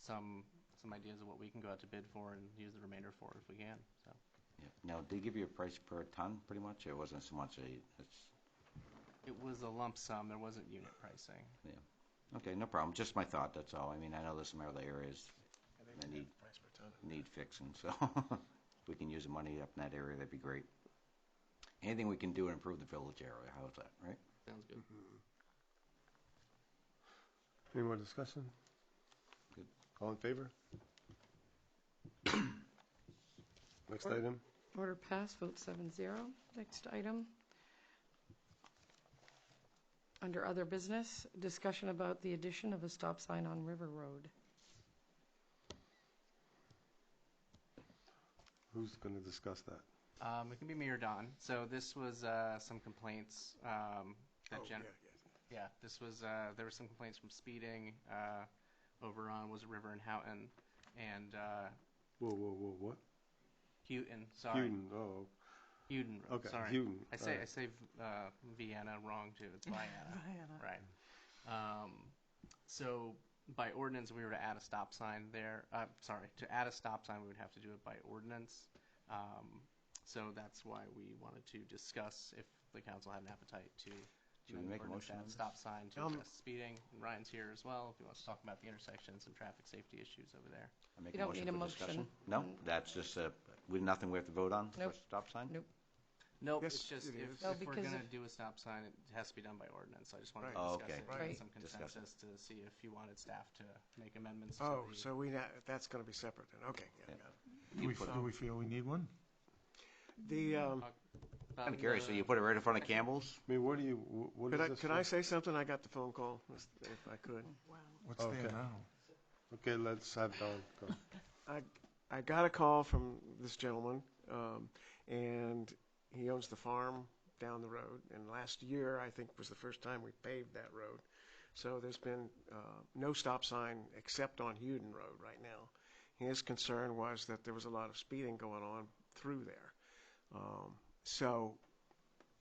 some ideas of what we can go out to bid for and use the remainder for if we can. So. Yeah. Now, did they give you a price per ton, pretty much? It wasn't so much It was a lump sum. There wasn't unit pricing. Yeah. Okay, no problem. Just my thought, that's all. I mean, I know there's some other areas that need fixing, so if we can use the money up in that area, that'd be great. Anything we can do to improve the village area, how's that, right? Sounds good. Any more discussion? Good. All in favor? Next item. Order passed, vote 7-0. Next item. Under other business, discussion about the addition of a stop sign on River Road. Who's going to discuss that? It can be me or Don. So this was some complaints this was there were some complaints from speeding over on River and Houghton and Whoa, what? Houghton, sorry. Houghton, oh. Houghton Road, Okay, sorry. Houghton. I say Vienna wrong too. It's Vienna. Vienna. Right. So by ordinance, we were to add a stop sign there. To add a stop sign, we would have to do it by ordinance. So that's why we wanted to discuss if the council had an appetite to make a motion add a stop sign to address speeding. And Ryan's here as well if he wants to talk about the intersection and some traffic safety issues over there. You don't need a motion. No, that's just nothing we have to vote on for stop sign? Nope. Nope, Yes, it's just it if is. we're going to do a stop sign, it has to be done by ordinance. So I just wanted to discuss it, Right. get some consensus to see if you wanted staff to make amendments. Oh, so that's going to be separate then. Okay. Yeah. Got it. Do we feel we need one? The Kind of curious, so you put it right in front of Campbell's? I mean, what is this? could I say something? I got the phone call, if I could. What's there now? Okay, let's have Don go. I got a call from this gentleman And he owns the farm down the road. And last year, I think, was the first time we paved that road. So there's been no stop sign except on Hewden Road right now. His concern was that there was a lot of speeding going on through there. So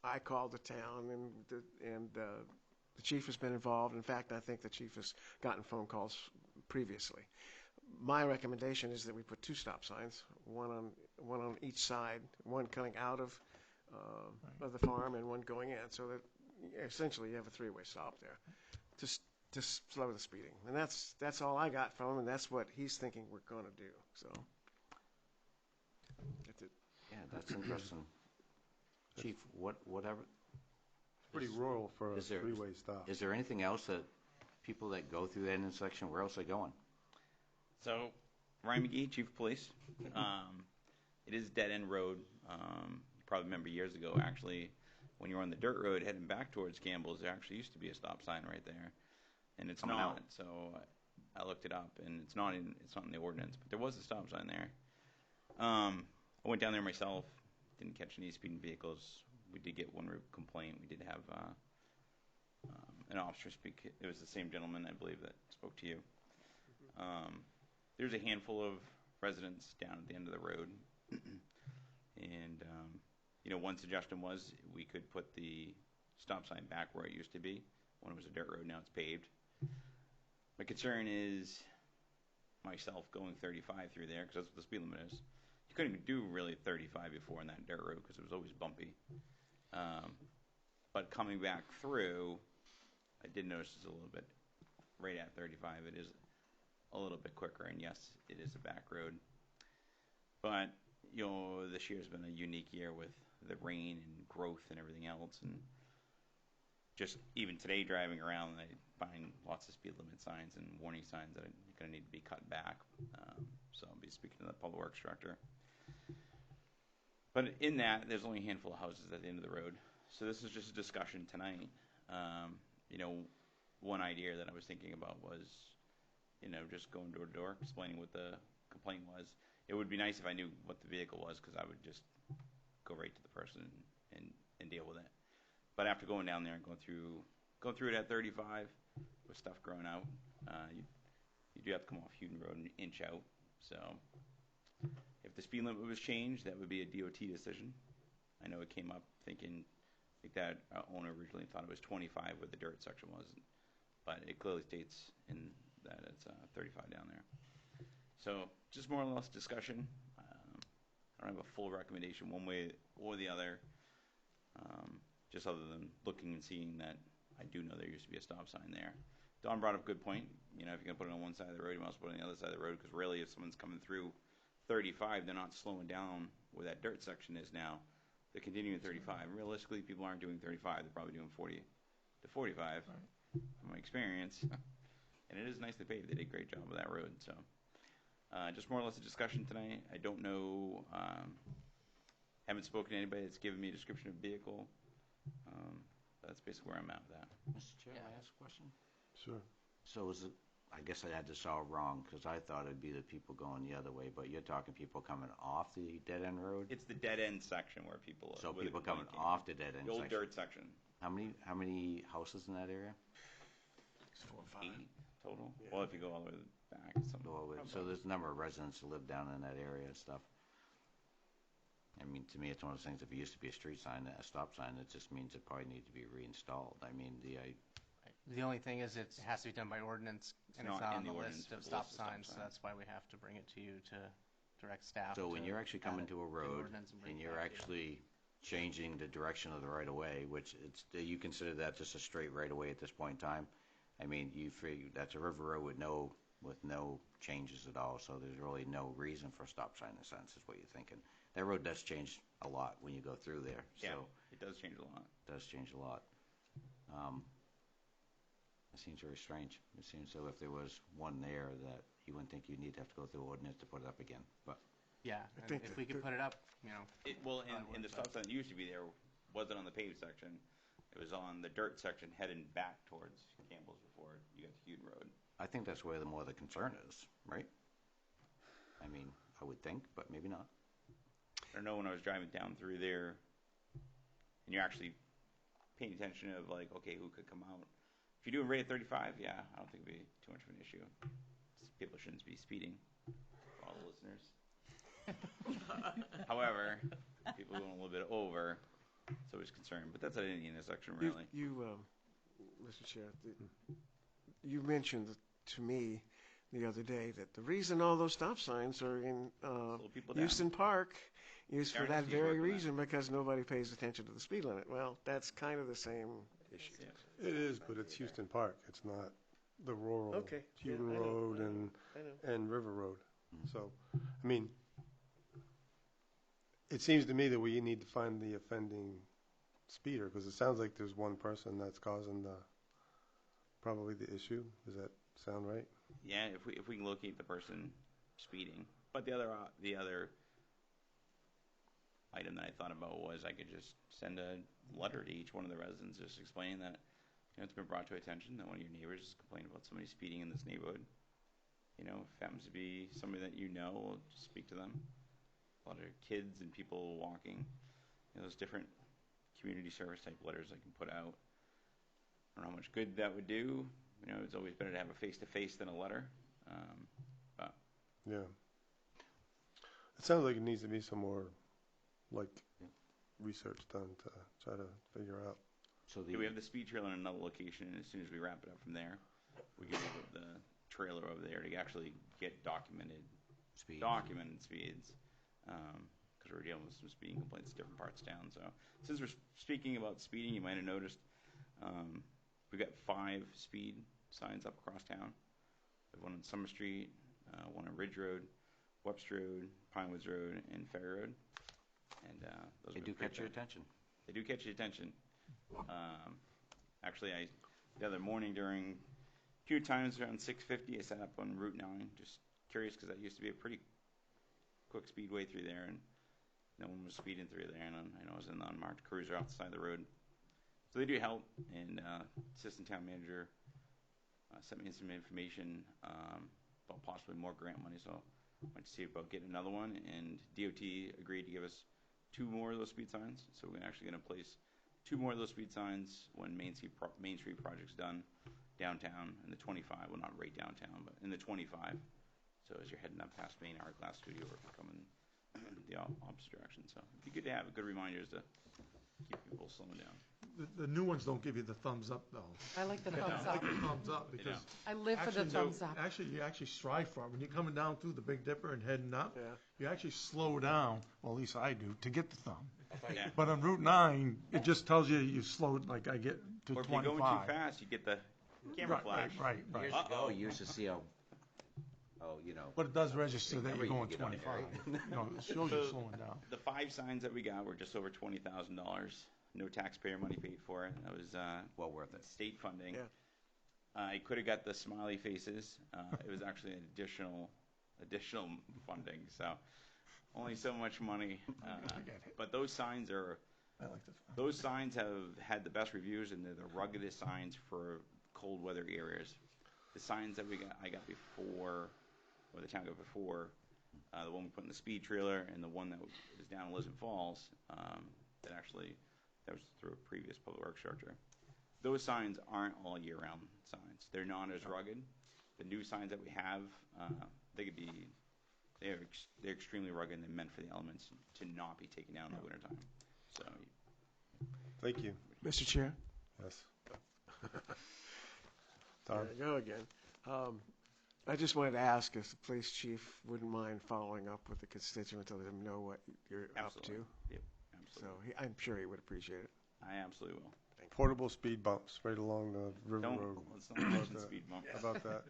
I called the town, and the chief has been involved. In fact, I think the chief has gotten phone calls previously. My recommendation is that we put 2 stop signs, one on each side, one coming out of the farm and one going in, so that essentially you have a 3-way stop there to slow the speeding. And that's all I got from him, and that's what he's thinking we're going to do. So that's it. Yeah, that's interesting. Chief, whatever. It's pretty rural for a Is there- 3-way stop. Is there anything else that people that go through that intersection, where else are they going? So, Ryan McGee, Chief of Police. It is a dead-end road. You probably remember years ago, actually, when you were on the dirt road heading back towards Campbell's, there actually used to be a stop sign right there, and it's Coming not. out. So I looked it up, and it's not in the ordinance, but there was a stop sign there. I went down there myself. Didn't catch any speeding vehicles. We did get one complaint. We did have an officer speak. It was the same gentleman, I believe, that spoke to you. There's a handful of residents down at the end of the road. And, one suggestion was we could put the stop sign back where it used to be. When it was a dirt road, now it's paved. My concern is myself going 35 through there, because that's what the speed limit is. You couldn't even do really 35 before on that dirt road because it was always bumpy. But coming back through, I did notice it's a little bit, right at 35, it is a little bit quicker, and yes, it is a back road. But, this year's been a unique year with the rain and growth and everything else, and just even today driving around, I find lots of speed limit signs and warning signs that are going to need to be cut back. So I'll be speaking to the public works director. But in that, there's only a handful of houses at the end of the road. So this is just a discussion tonight. One idea that I was thinking about was, just going door to door, explaining what the complaint was. It would be nice if I knew what the vehicle was, because I would just go right to the person and deal with it. But after going down there and going through it at 35 with stuff growing out, you do have to come off Hewden Road and inch out. So if the speed limit was changed, that would be a DOT decision. I know it came up I think that owner originally thought it was 25 where the dirt section was, but it clearly states in that it's 35 down there. So just more or less discussion. I don't have a full recommendation one way or the other, just other than looking and seeing that I do know there used to be a stop sign there. Don brought up a good point. If you're going to put it on one side of the road, you must put it on the other side of the road, because really if someone's coming through 35, they're not slowing down where that dirt section is now. They're continuing 35. Realistically, people aren't doing 35. They're probably doing 40 to 45, from my experience. And it is nicely paved. They did a great job with that road. So just more or less a discussion tonight. I don't know. Haven't spoken to anybody that's given me a description of vehicle. That's basically where I'm at with that. Mr. Chair, may I ask a question? Sure. So is it, I guess I had this all wrong, because I thought it'd be the people going the other way, but you're talking people coming off the dead-end road? It's the dead-end section where people So where the people coming complaint came off from. the dead-end The old section. dirt section. How many houses in that area? 4 or 5. 8 total. Yeah. Well, if you go all the way back, it's something. So there's a number of residents who live down in that area and stuff. I mean, to me, it's one of those things, if it used to be a street sign, a stop sign, it just means it probably needs to be reinstalled. I mean, The only thing is it has to be done by ordinance, and it's not not in on the the ordinance list of for the stop list of stop signs, so signs. that's why we have to bring it to you to direct staff. so when to you're actually add coming it to a in the road ordinance bring and it you're back to you. actually changing the direction of the right of way, which you consider that just a straight right of way at this point in time? I mean, you figure that's a river road with no changes at all, so there's really no reason for a stop sign in a sense, is what you're thinking. That road does change a lot when you go through there. Yeah, So it does change a lot. it does change a lot. It seems very strange. It seems so if there was one there that you wouldn't think you'd need to have to go through ordinance to put it up again. But Yeah, I and think if that we could put it up, Well, and the stop sign that used to be there wasn't on the paved section. It was on the dirt section heading back towards Campbell's before you got to Hewden Road. I think that's where the more the concern is, right? I mean, I would think, but maybe not. don't know, when I was driving down through there, and you're actually paying attention of like, okay, who could come out. If you're doing rate at 35, yeah, I don't think it'd be too much of an issue. People shouldn't be speeding, for all the listeners. However, people going a little bit over, it's always a concern. But that's at any intersection, really. Mr. Chair, you mentioned to me the other day that the reason all those stop signs are in Houston Park is for that very reason, because nobody pays attention to the speed limit. Well, that's kind of the same issue. It is, but it's Houston Park. It's not the rural Houghton Road and River Road. So, I mean, it seems to me that we need to find the offending speeder, because it sounds like there's one person that's causing probably the issue. Does that sound right? Yeah, if we can locate the person speeding. But the other item that I thought about was I could just send a letter to each one of the residents just explaining that, it's been brought to attention that one of your neighbors is complaining about somebody speeding in this neighborhood. If it happens to be somebody that you know, just speak to them. A lot of kids and people walking. Those different community service type letters I can put out. I don't know how much good that would do. It's always better to have a face-to-face than a letter. But yeah. It sounds like it needs to be some more, research done to try to figure out. So we have the speed trailer in another location, and as soon as we wrap it up from there, we can move the trailer over there to actually get documented speeds. Because we're dealing with some speeding complaints in different parts of town. So since we're speaking about speeding, you might have noticed we've got 5 speed signs up across town. We have one on Summer Street, one on Ridge Road, Webster Road, Pinewoods Road, and Ferry Road. And those they do catch your attention. They do catch your attention. Actually, the other morning during queue times around 6:50, I sat up on Route 9, just curious because that used to be a pretty quick speedway through there, and no one was speeding through there. And I know I was in the unmarked cruiser off the side of the road. So they do help, and assistant town manager sent me some information about possibly more grant money, so I went to see about getting another one, and DOT agreed to give us 2 more of those speed signs, so we're actually going to place 2 more of those speed signs when Main Street project's done downtown in the 25, well, not right downtown, but in the 25. So as you're heading up past Main Hourglass Studio, or if you're coming the opposite direction. So it'd be good to have good reminders to keep people slowing down. The new ones don't give you the thumbs up, though. I like the thumbs I like up. the thumbs up because I live for the thumbs up. Actually, you actually strive for it. When you're coming down through the Big Dipper and heading up, you actually slow down, well, at least I do, to get the thumb. Yeah. But on Route 9, it just tells you slowed, like I get to 25. Or if you're going too fast, you get the camera flash. Right. Years ago, you used to see But it does register that you're going 25. It shows you slowing down. The 5 signs that we got were just over $20,000. No taxpayer money paid for it. That was well worth it. State funding. Yeah. I could have got the smiley faces. It was actually an additional funding. So only so much money. But those signs have had the best reviews, and they're the ruggedest signs for cold weather areas. The signs that I got before, or the town got before, the one we put in the speed trailer, and the one that was down in Elizabeth Falls, that was through a previous public works structure. Those signs aren't all year round signs. They're not as rugged. The new signs that we have, they're extremely rugged, and they're meant for the elements to not be taken down in the wintertime. So, thank you. Mr. Chair? Yes. There you go again. I just wanted to ask if the police chief wouldn't mind following up with the constituents to let them know what you're up to. Yep, absolutely. So I'm sure he would appreciate it. I absolutely will. Portable speed bumps right along the river road. Let's not mention speed bumps. How about that?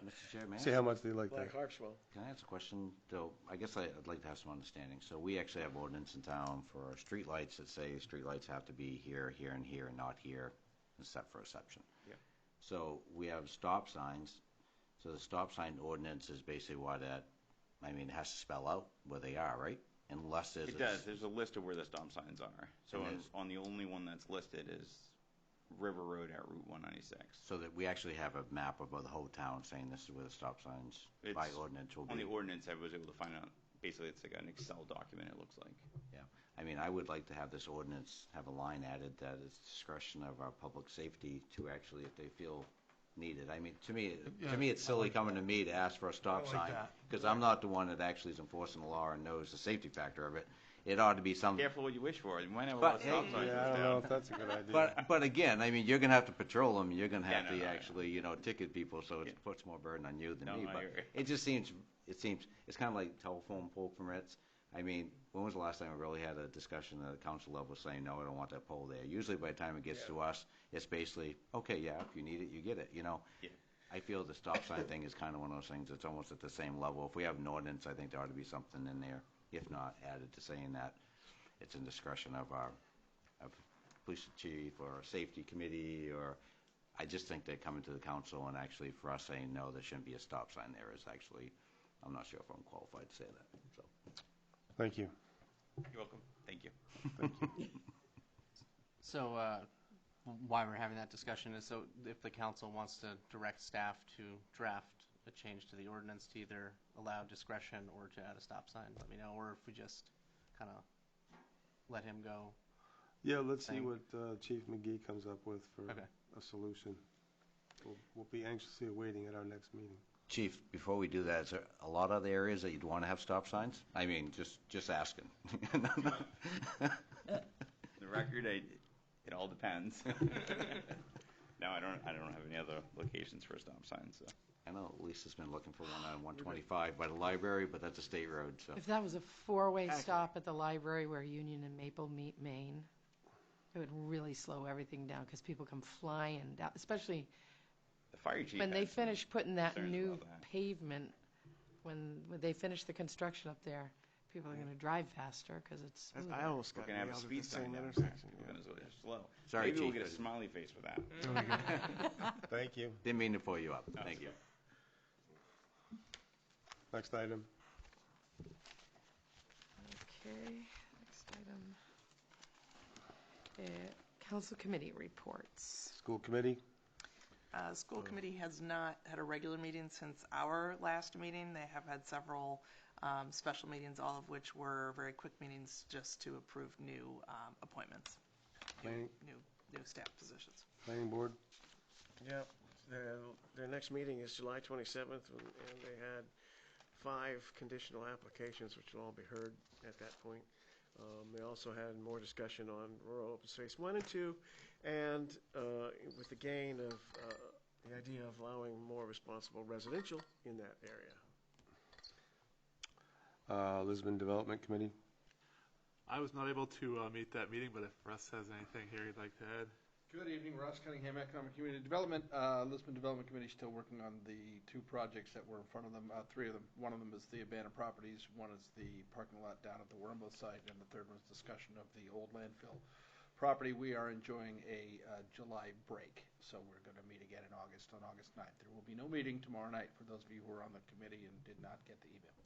Mr. Chair, may I See how much they like that. Harpswell. Can I ask a question? Though I guess I'd like to have some understanding. So we actually have ordinance in town for street lights that say street lights have to be here, here, and here, and not here, except for reception. Yeah. So we have stop signs. So the stop sign ordinance is basically what it has to spell out where they are, right? Unless there's It does. There's a list of where the stop signs are. So on the only one that's listed is River Road at Route 196. So that we actually have a map of the whole town saying this is where the stop signs by ordinance will be. On the ordinance, I was able to find out based basically it's like an Excel document, it looks like. Yeah, I mean, I would like to have this ordinance have a line added that it's discretion of our public safety to actually, if they feel needed. I mean, to me, it's silly coming to me to ask for a stop sign, because I'm not the one that actually is enforcing the law and knows the safety factor of it. It ought to be some. Careful what you wish for. You might have a lot of stop signs. Yeah, I don't know if that's a good idea. But again, I mean, you're gonna have to patrol them. You're gonna have to actually, ticket people. So it puts more burden on you than me. But it just seems it's kind of like telephone pole permits. I mean, when was the last time we really had a discussion at the council level saying, no, I don't want that pole there? Usually by the time it gets to us, it's basically, okay, yeah, if you need it, you get it, Yeah. I feel the stop sign thing is kind of one of those things that's almost at the same level. If we have an ordinance, I think there ought to be something in there, if not added to saying that it's in discretion of our police chief or safety committee, or I just think they're coming to the council and actually for us saying, no, there shouldn't be a stop sign there is actually, I'm not sure if I'm qualified to say that, so. Thank you. You're welcome. Thank you. So, why we're having that discussion is so if the council wants to direct staff to draft a change to the ordinance to either allow discretion or to add a stop sign, let me know, or if we just kind of let him go. Yeah, let's see what Chief McGee comes up with for Okay. a solution. We'll be anxiously awaiting at our next meeting. Chief, before we do that, is there a lot of other areas that you'd want to have stop signs? I mean, just asking. The record, it all depends. No, I don't have any other locations for stop signs. So. I know Lisa's been looking for one on 125 by the library, but that's a state road. So If that was a four-way stop at the library where Union and Maple meet Maine, it would really slow everything down because people come flying down, especially the fire chief when they finish putting that concerns new about that. pavement. When they finish the construction up there, people are going to drive faster because it's smoother. I almost We're got gonna have a nailed at speed the sign same down intersection. there. We're gonna go slow. Sorry, Maybe we'll Chief. get a smiley face for that. Thank you. didn't mean to pull you up. Thank you. Next item. Okay, next item. Council committee reports. School committee. School committee has not had a regular meeting since our last meeting. They have had several special meetings, all of which were very quick meetings just to approve new appointments, new staff positions. Planning board. Yep. Their next meeting is July 27th, and they had 5 conditional applications, which will all be heard at that point. They also had more discussion on rural open space 1 and 2, and with the gain of the idea of allowing more responsible residential in that area. Lisbon Development Committee. I was not able to meet that meeting, but if Russ has anything here he'd like to add. Good evening, Ross Cunningham, Economic Community Development. Lisbon Development Committee still working on the 2 projects that were in front of them, 3 of them. One of them is the abandoned properties, one is the parking lot down at the Wormbo site, and the third one is discussion of the old landfill property. We are enjoying a July break, so we're going to meet again in August, on August 9th. There will be no meeting tomorrow night for those of you who are on the committee and did not get the email.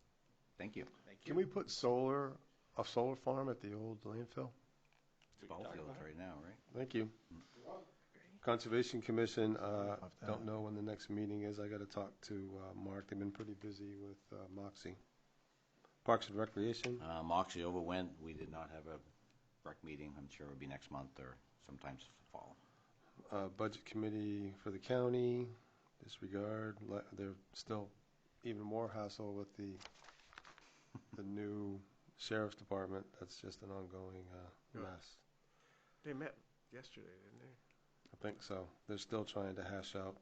Thank you. Thank you. Can we put a solar farm at the old landfill? It's ball fields right now, right? Thank you. Conservation Commission, don't know when the next meeting is. I got to talk to Mark. They've been pretty busy with Moxie. Parks and Recreation. Moxie overwent. We did not have a rec meeting. I'm sure it'll be next month or sometimes fall. Budget Committee for the county. Disregard. They're still even more hassle with the new sheriff's department. That's just an ongoing mess. They met yesterday, didn't they? I think so. They're still trying to hash out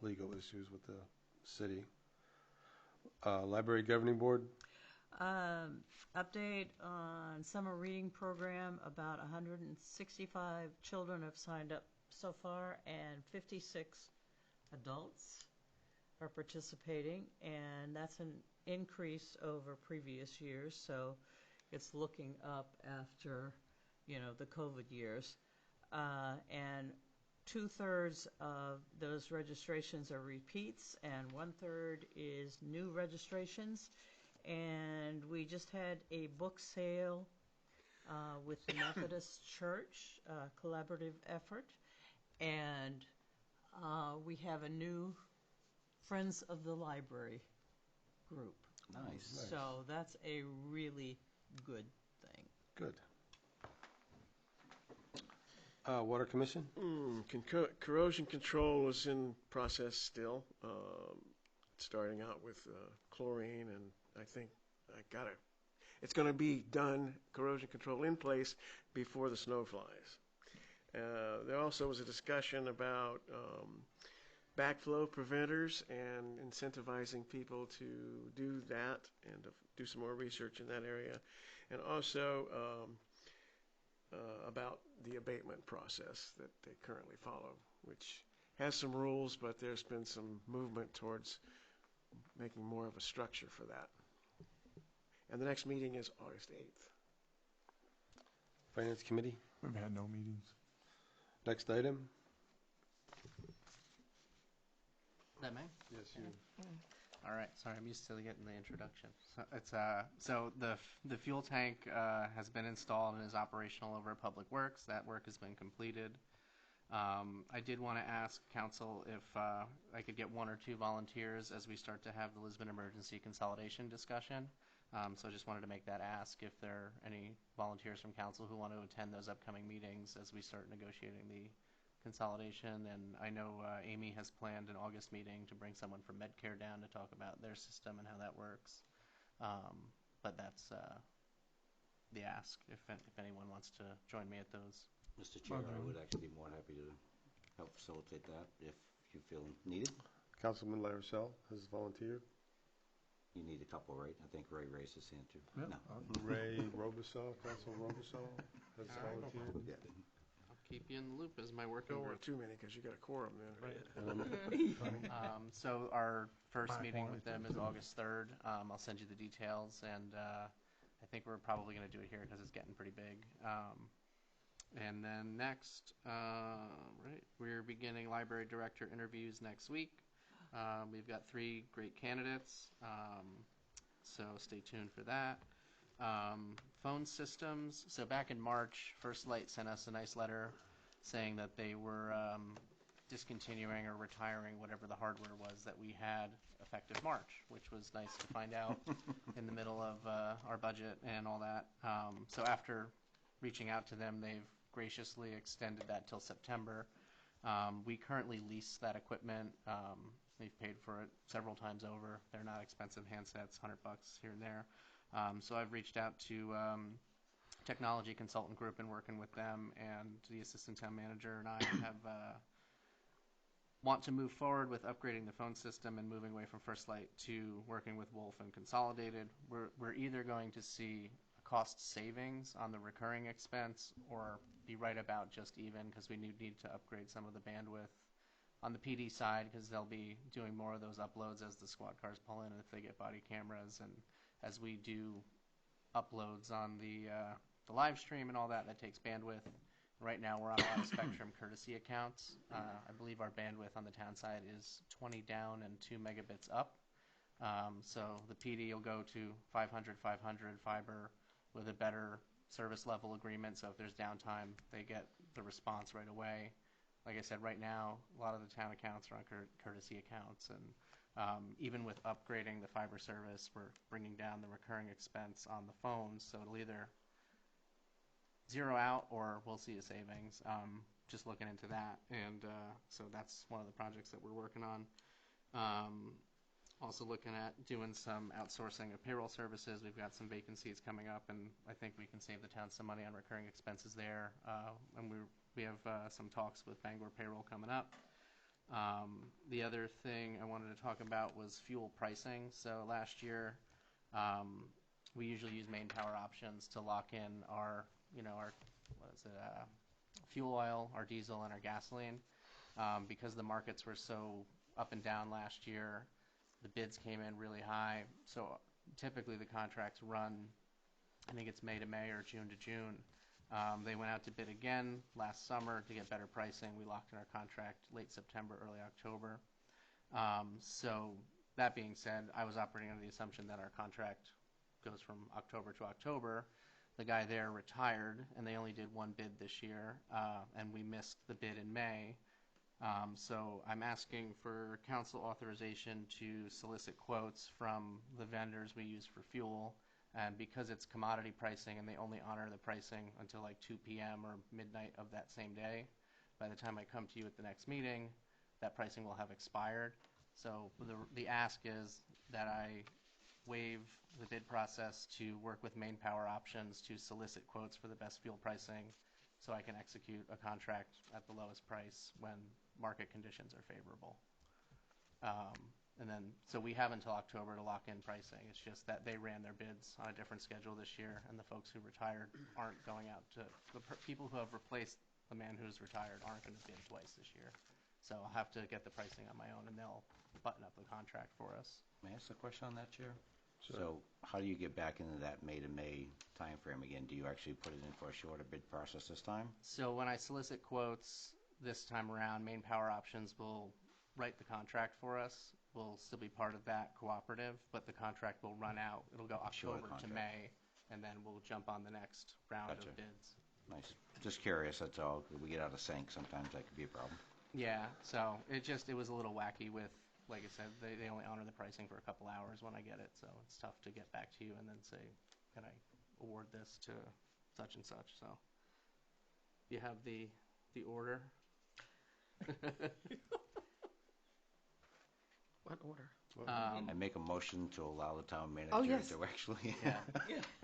legal issues with the city. Library Governing Board. Update on summer reading program. About 165 children have signed up so far, and 56 adults are participating, and that's an increase over previous years, so it's looking up after, the COVID years. And 2/3 of those registrations are repeats, and 1/3 is new registrations. And we just had a book sale with the Methodist Church, collaborative effort, and we have a new Friends of the Library group. Nice. So that's a really good thing. Good. Water Commission? Corrosion control is in process still. Starting out with chlorine, and I think it's going to be done, corrosion control in place, before the snow flies. There also was a discussion about backflow preventers and incentivizing people to do that and to do some more research in that area. And also about the abatement process that they currently follow, which has some rules, but there's been some movement towards making more of a structure for that. And the next meeting is August 8th. Finance Committee? We've had no meetings. Next item? Is that me? Yes, you. All right. Sorry, I'm used to getting the introduction. So it's so the fuel tank has been installed and is operational over at Public Works. That work has been completed. I did want to ask council if I could get 1 or 2 volunteers as we start to have the Lisbon Emergency Consolidation discussion. So I just wanted to make that ask if there are any volunteers from council who want to attend those upcoming meetings as we start negotiating the consolidation. And I know Amy has planned an August meeting to bring someone from Medcare down to talk about their system and how that works. But that's the ask if anyone wants to join me at those. Mr. Chair, I would actually be more than happy to help facilitate that if you feel needed. Councilman Larissel has volunteered. You need a couple, right? I think Ray raised his hand too. Yeah. No. Ray Robichaud, Council Robichaud has volunteered. Yeah. I'll keep you in the loop as my working Don't group. want too many because you got a quorum then. So our first My meeting with apologies. them is August 3rd. I'll send you the details, and I think we're probably going to do it here because it's getting pretty big. And then next, right, we're beginning library director interviews next week. We've got 3 great candidates, so stay tuned for that. Phone systems. So back in March, First Light sent us a nice letter saying that they were discontinuing or retiring whatever the hardware was that we had effective March, which was nice to find out in the middle of our budget and all that. So after reaching out to them, they've graciously extended that till September. We currently lease that equipment. They've paid for it several times over. They're not expensive handsets, $100 here and there. So I've reached out to technology consultant group and working with them, and the assistant town manager and I have want to move forward with upgrading the phone system and moving away from First Light to working with Wolf and Consolidated. We're either going to see a cost savings on the recurring expense or be right about just even because we need to upgrade some of the bandwidth on the PD side because they'll be doing more of those uploads as the squad cars pull in and if they get body cameras, and as we do uploads on the live stream and all that, that takes bandwidth. Right now we're on a lot of Spectrum courtesy accounts. I believe our bandwidth on the town side is 20 down and 2 megabits up. So the PD will go to 500 fiber with a better service level agreement. So if there's downtime, they get the response right away. Like I said, right now, a lot of the town accounts are on courtesy accounts. And even with upgrading the fiber service, we're bringing down the recurring expense on the phones. So it'll either zero out or we'll see a savings. Just looking into that. And so that's one of the projects that we're working on. Also looking at doing some outsourcing of payroll services. We've got some vacancies coming up, and I think we can save the town some money on recurring expenses there. And we have some talks with Bangor Payroll coming up. The other thing I wanted to talk about was fuel pricing. So last year, we usually use main power options to lock in our fuel oil, our diesel, and our gasoline. Because the markets were so up and down last year, the bids came in really high. So typically the contracts run, I think it's May to May or June to June. They went out to bid again last summer to get better pricing. We locked in our contract late September, early October. So that being said, I was operating under the assumption that our contract goes from October to October. The guy there retired, and they only did one bid this year, and we missed the bid in May. So I'm asking for council authorization to solicit quotes from the vendors we use for fuel. And because it's commodity pricing and they only honor the pricing until like 2 p.m. or midnight of that same day, by the time I come to you at the next meeting, that pricing will have expired. So the ask is that I waive the bid process to work with Maine Power Options to solicit quotes for the best fuel pricing so I can execute a contract at the lowest price when market conditions are favorable. And then, so we have until October to lock in pricing. It's just that they ran their bids on a different schedule this year, and the folks who retired aren't going out to, people who have replaced the man who's retired aren't going to bid twice this year. So I'll have to get the pricing on my own, and they'll button up the contract for us. May I ask a question on that, Chair? Sure. So how do you get back into that May to May timeframe again? Do you actually put it in for a shorter bid process this time? So when I solicit quotes this time around, Maine Power Options will write the contract for us. We'll still be part of that cooperative, but the contract will run out. It'll go October to May, and then we'll jump on the next round of bids. Nice. Just curious, that's all. If we get out of sync, sometimes that could be a problem. Yeah, so it was a little wacky with, like I said, they only honor the pricing for a couple hours when I get it, so it's tough to get back to you and then say, can I award this to such and such, so. You have the order? What order? I make a motion to allow the town manager yes. to actually.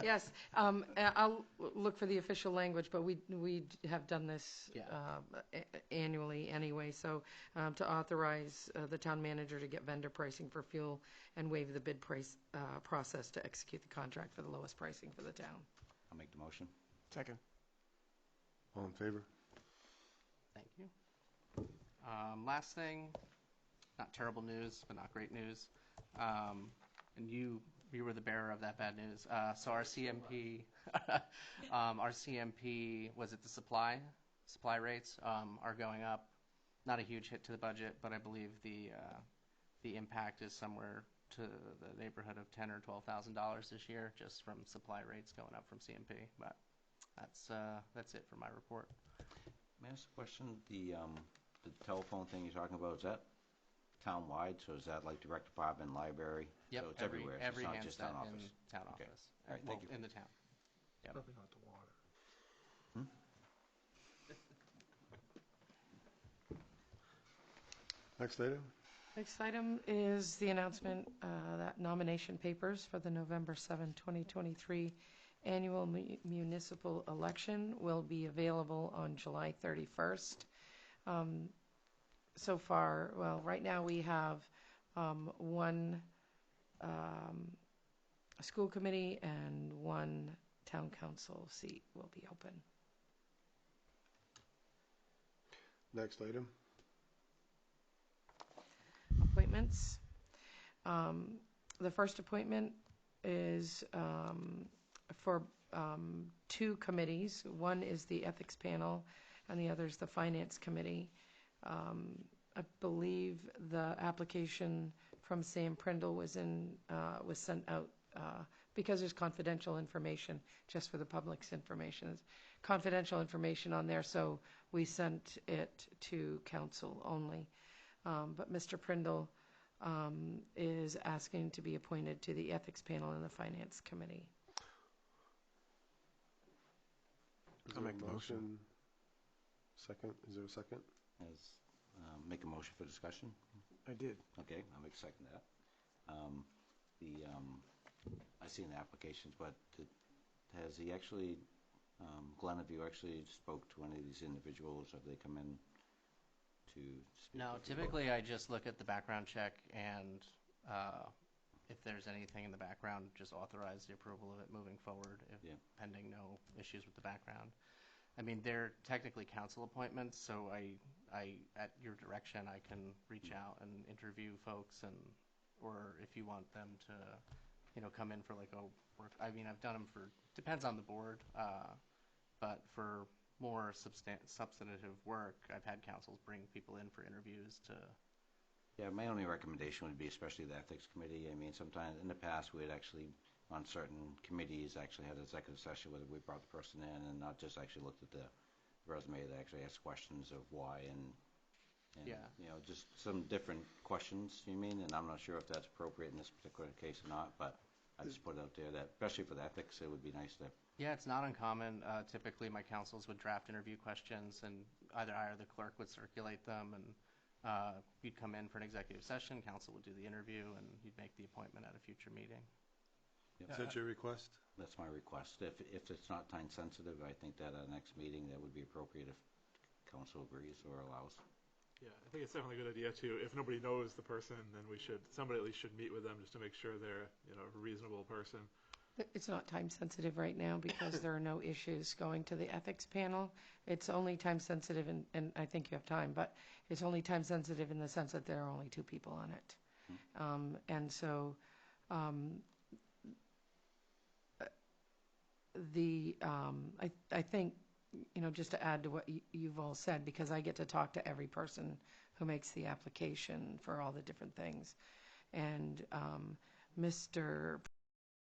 Yes, I'll look for the official language, but we have done this annually anyway, so to authorize the town manager to get vendor pricing for fuel and waive the bid price process to execute the contract for the lowest pricing for the town. I'll make the motion. Second. All in favor? Thank you. Last thing, not terrible news, but not great news. And you were the bearer of that bad news. So our CMP, was it the supply rates are going up. Not a huge hit to the budget, but I believe the impact is somewhere to the neighborhood of $10,000 or $12,000 this year, just from supply rates going up from CMP. But that's it for my report. May I ask a question? The telephone thing you're talking about, is that town-wide? So is that like direct department, library? Yep, So it's everywhere. So every it's not just town handset office. in town Okay. office. All right, thank you. In the town. Yep. Nothing hot to water. Next item? Next item is the announcement that nomination papers for the November 7, 2023 annual municipal election will be available on July 31st. So far, well, right now we have one school committee and one town council seat will be open. Next item? Appointments. The first appointment is for two committees. One is the Ethics Panel and the other is the Finance Committee. I believe the application from Sam Prindle was sent out because there's confidential information, just for the public's information. There's confidential information on there, so we sent it to council only. But Mr. Prindle is asking to be appointed to the Ethics Panel and the Finance Committee. I'll make the motion. Second, is there a second? Make a motion for discussion? I did. Okay, I'll make a second to that. I seen the applications, but has he actually, Glenn, have you actually spoke to any of these individuals? Have they come in to speak? No, typically I just look at the background check and if there's anything in the background, just authorize the approval of it moving forward, pending no issues with the background. I mean, they're technically council appointments, so I at your direction, I can reach out and interview folks, or if you want them to, come in for like a work. I mean, I've done them depends on the board, but for more substantive work, I've had councils bring people in for interviews to. Yeah, my only recommendation would be, especially the Ethics Committee. I mean, sometimes in the past, we had actually, on certain committees, actually had an executive session where we brought the person in and not just actually looked at the resume. They actually asked questions of why and And, Yeah. just some different questions, you mean, and I'm not sure if that's appropriate in this particular case or not, but I just put it out there that, especially for the ethics, it would be nice to. Yeah, it's not uncommon. Typically, my counsels would draft interview questions, and either I or the clerk would circulate them, and you'd come in for an executive session, counsel would do the interview, and you'd make the appointment at a future meeting. Yep. Is that your request? That's my request. If it's not time sensitive, I think that at our next meeting, that would be appropriate if council agrees or allows. Yeah, I think it's definitely a good idea too. If nobody knows the person, then somebody at least should meet with them just to make sure they're, a reasonable person. It's not time sensitive right now because there are no issues going to the ethics panel. It's only time sensitive, and I think you have time, but it's only time sensitive in the sense that there are only 2 people on it. And so I think, just to add to what you've all said, because I get to talk to every person who makes the application for all the different things. And Mr.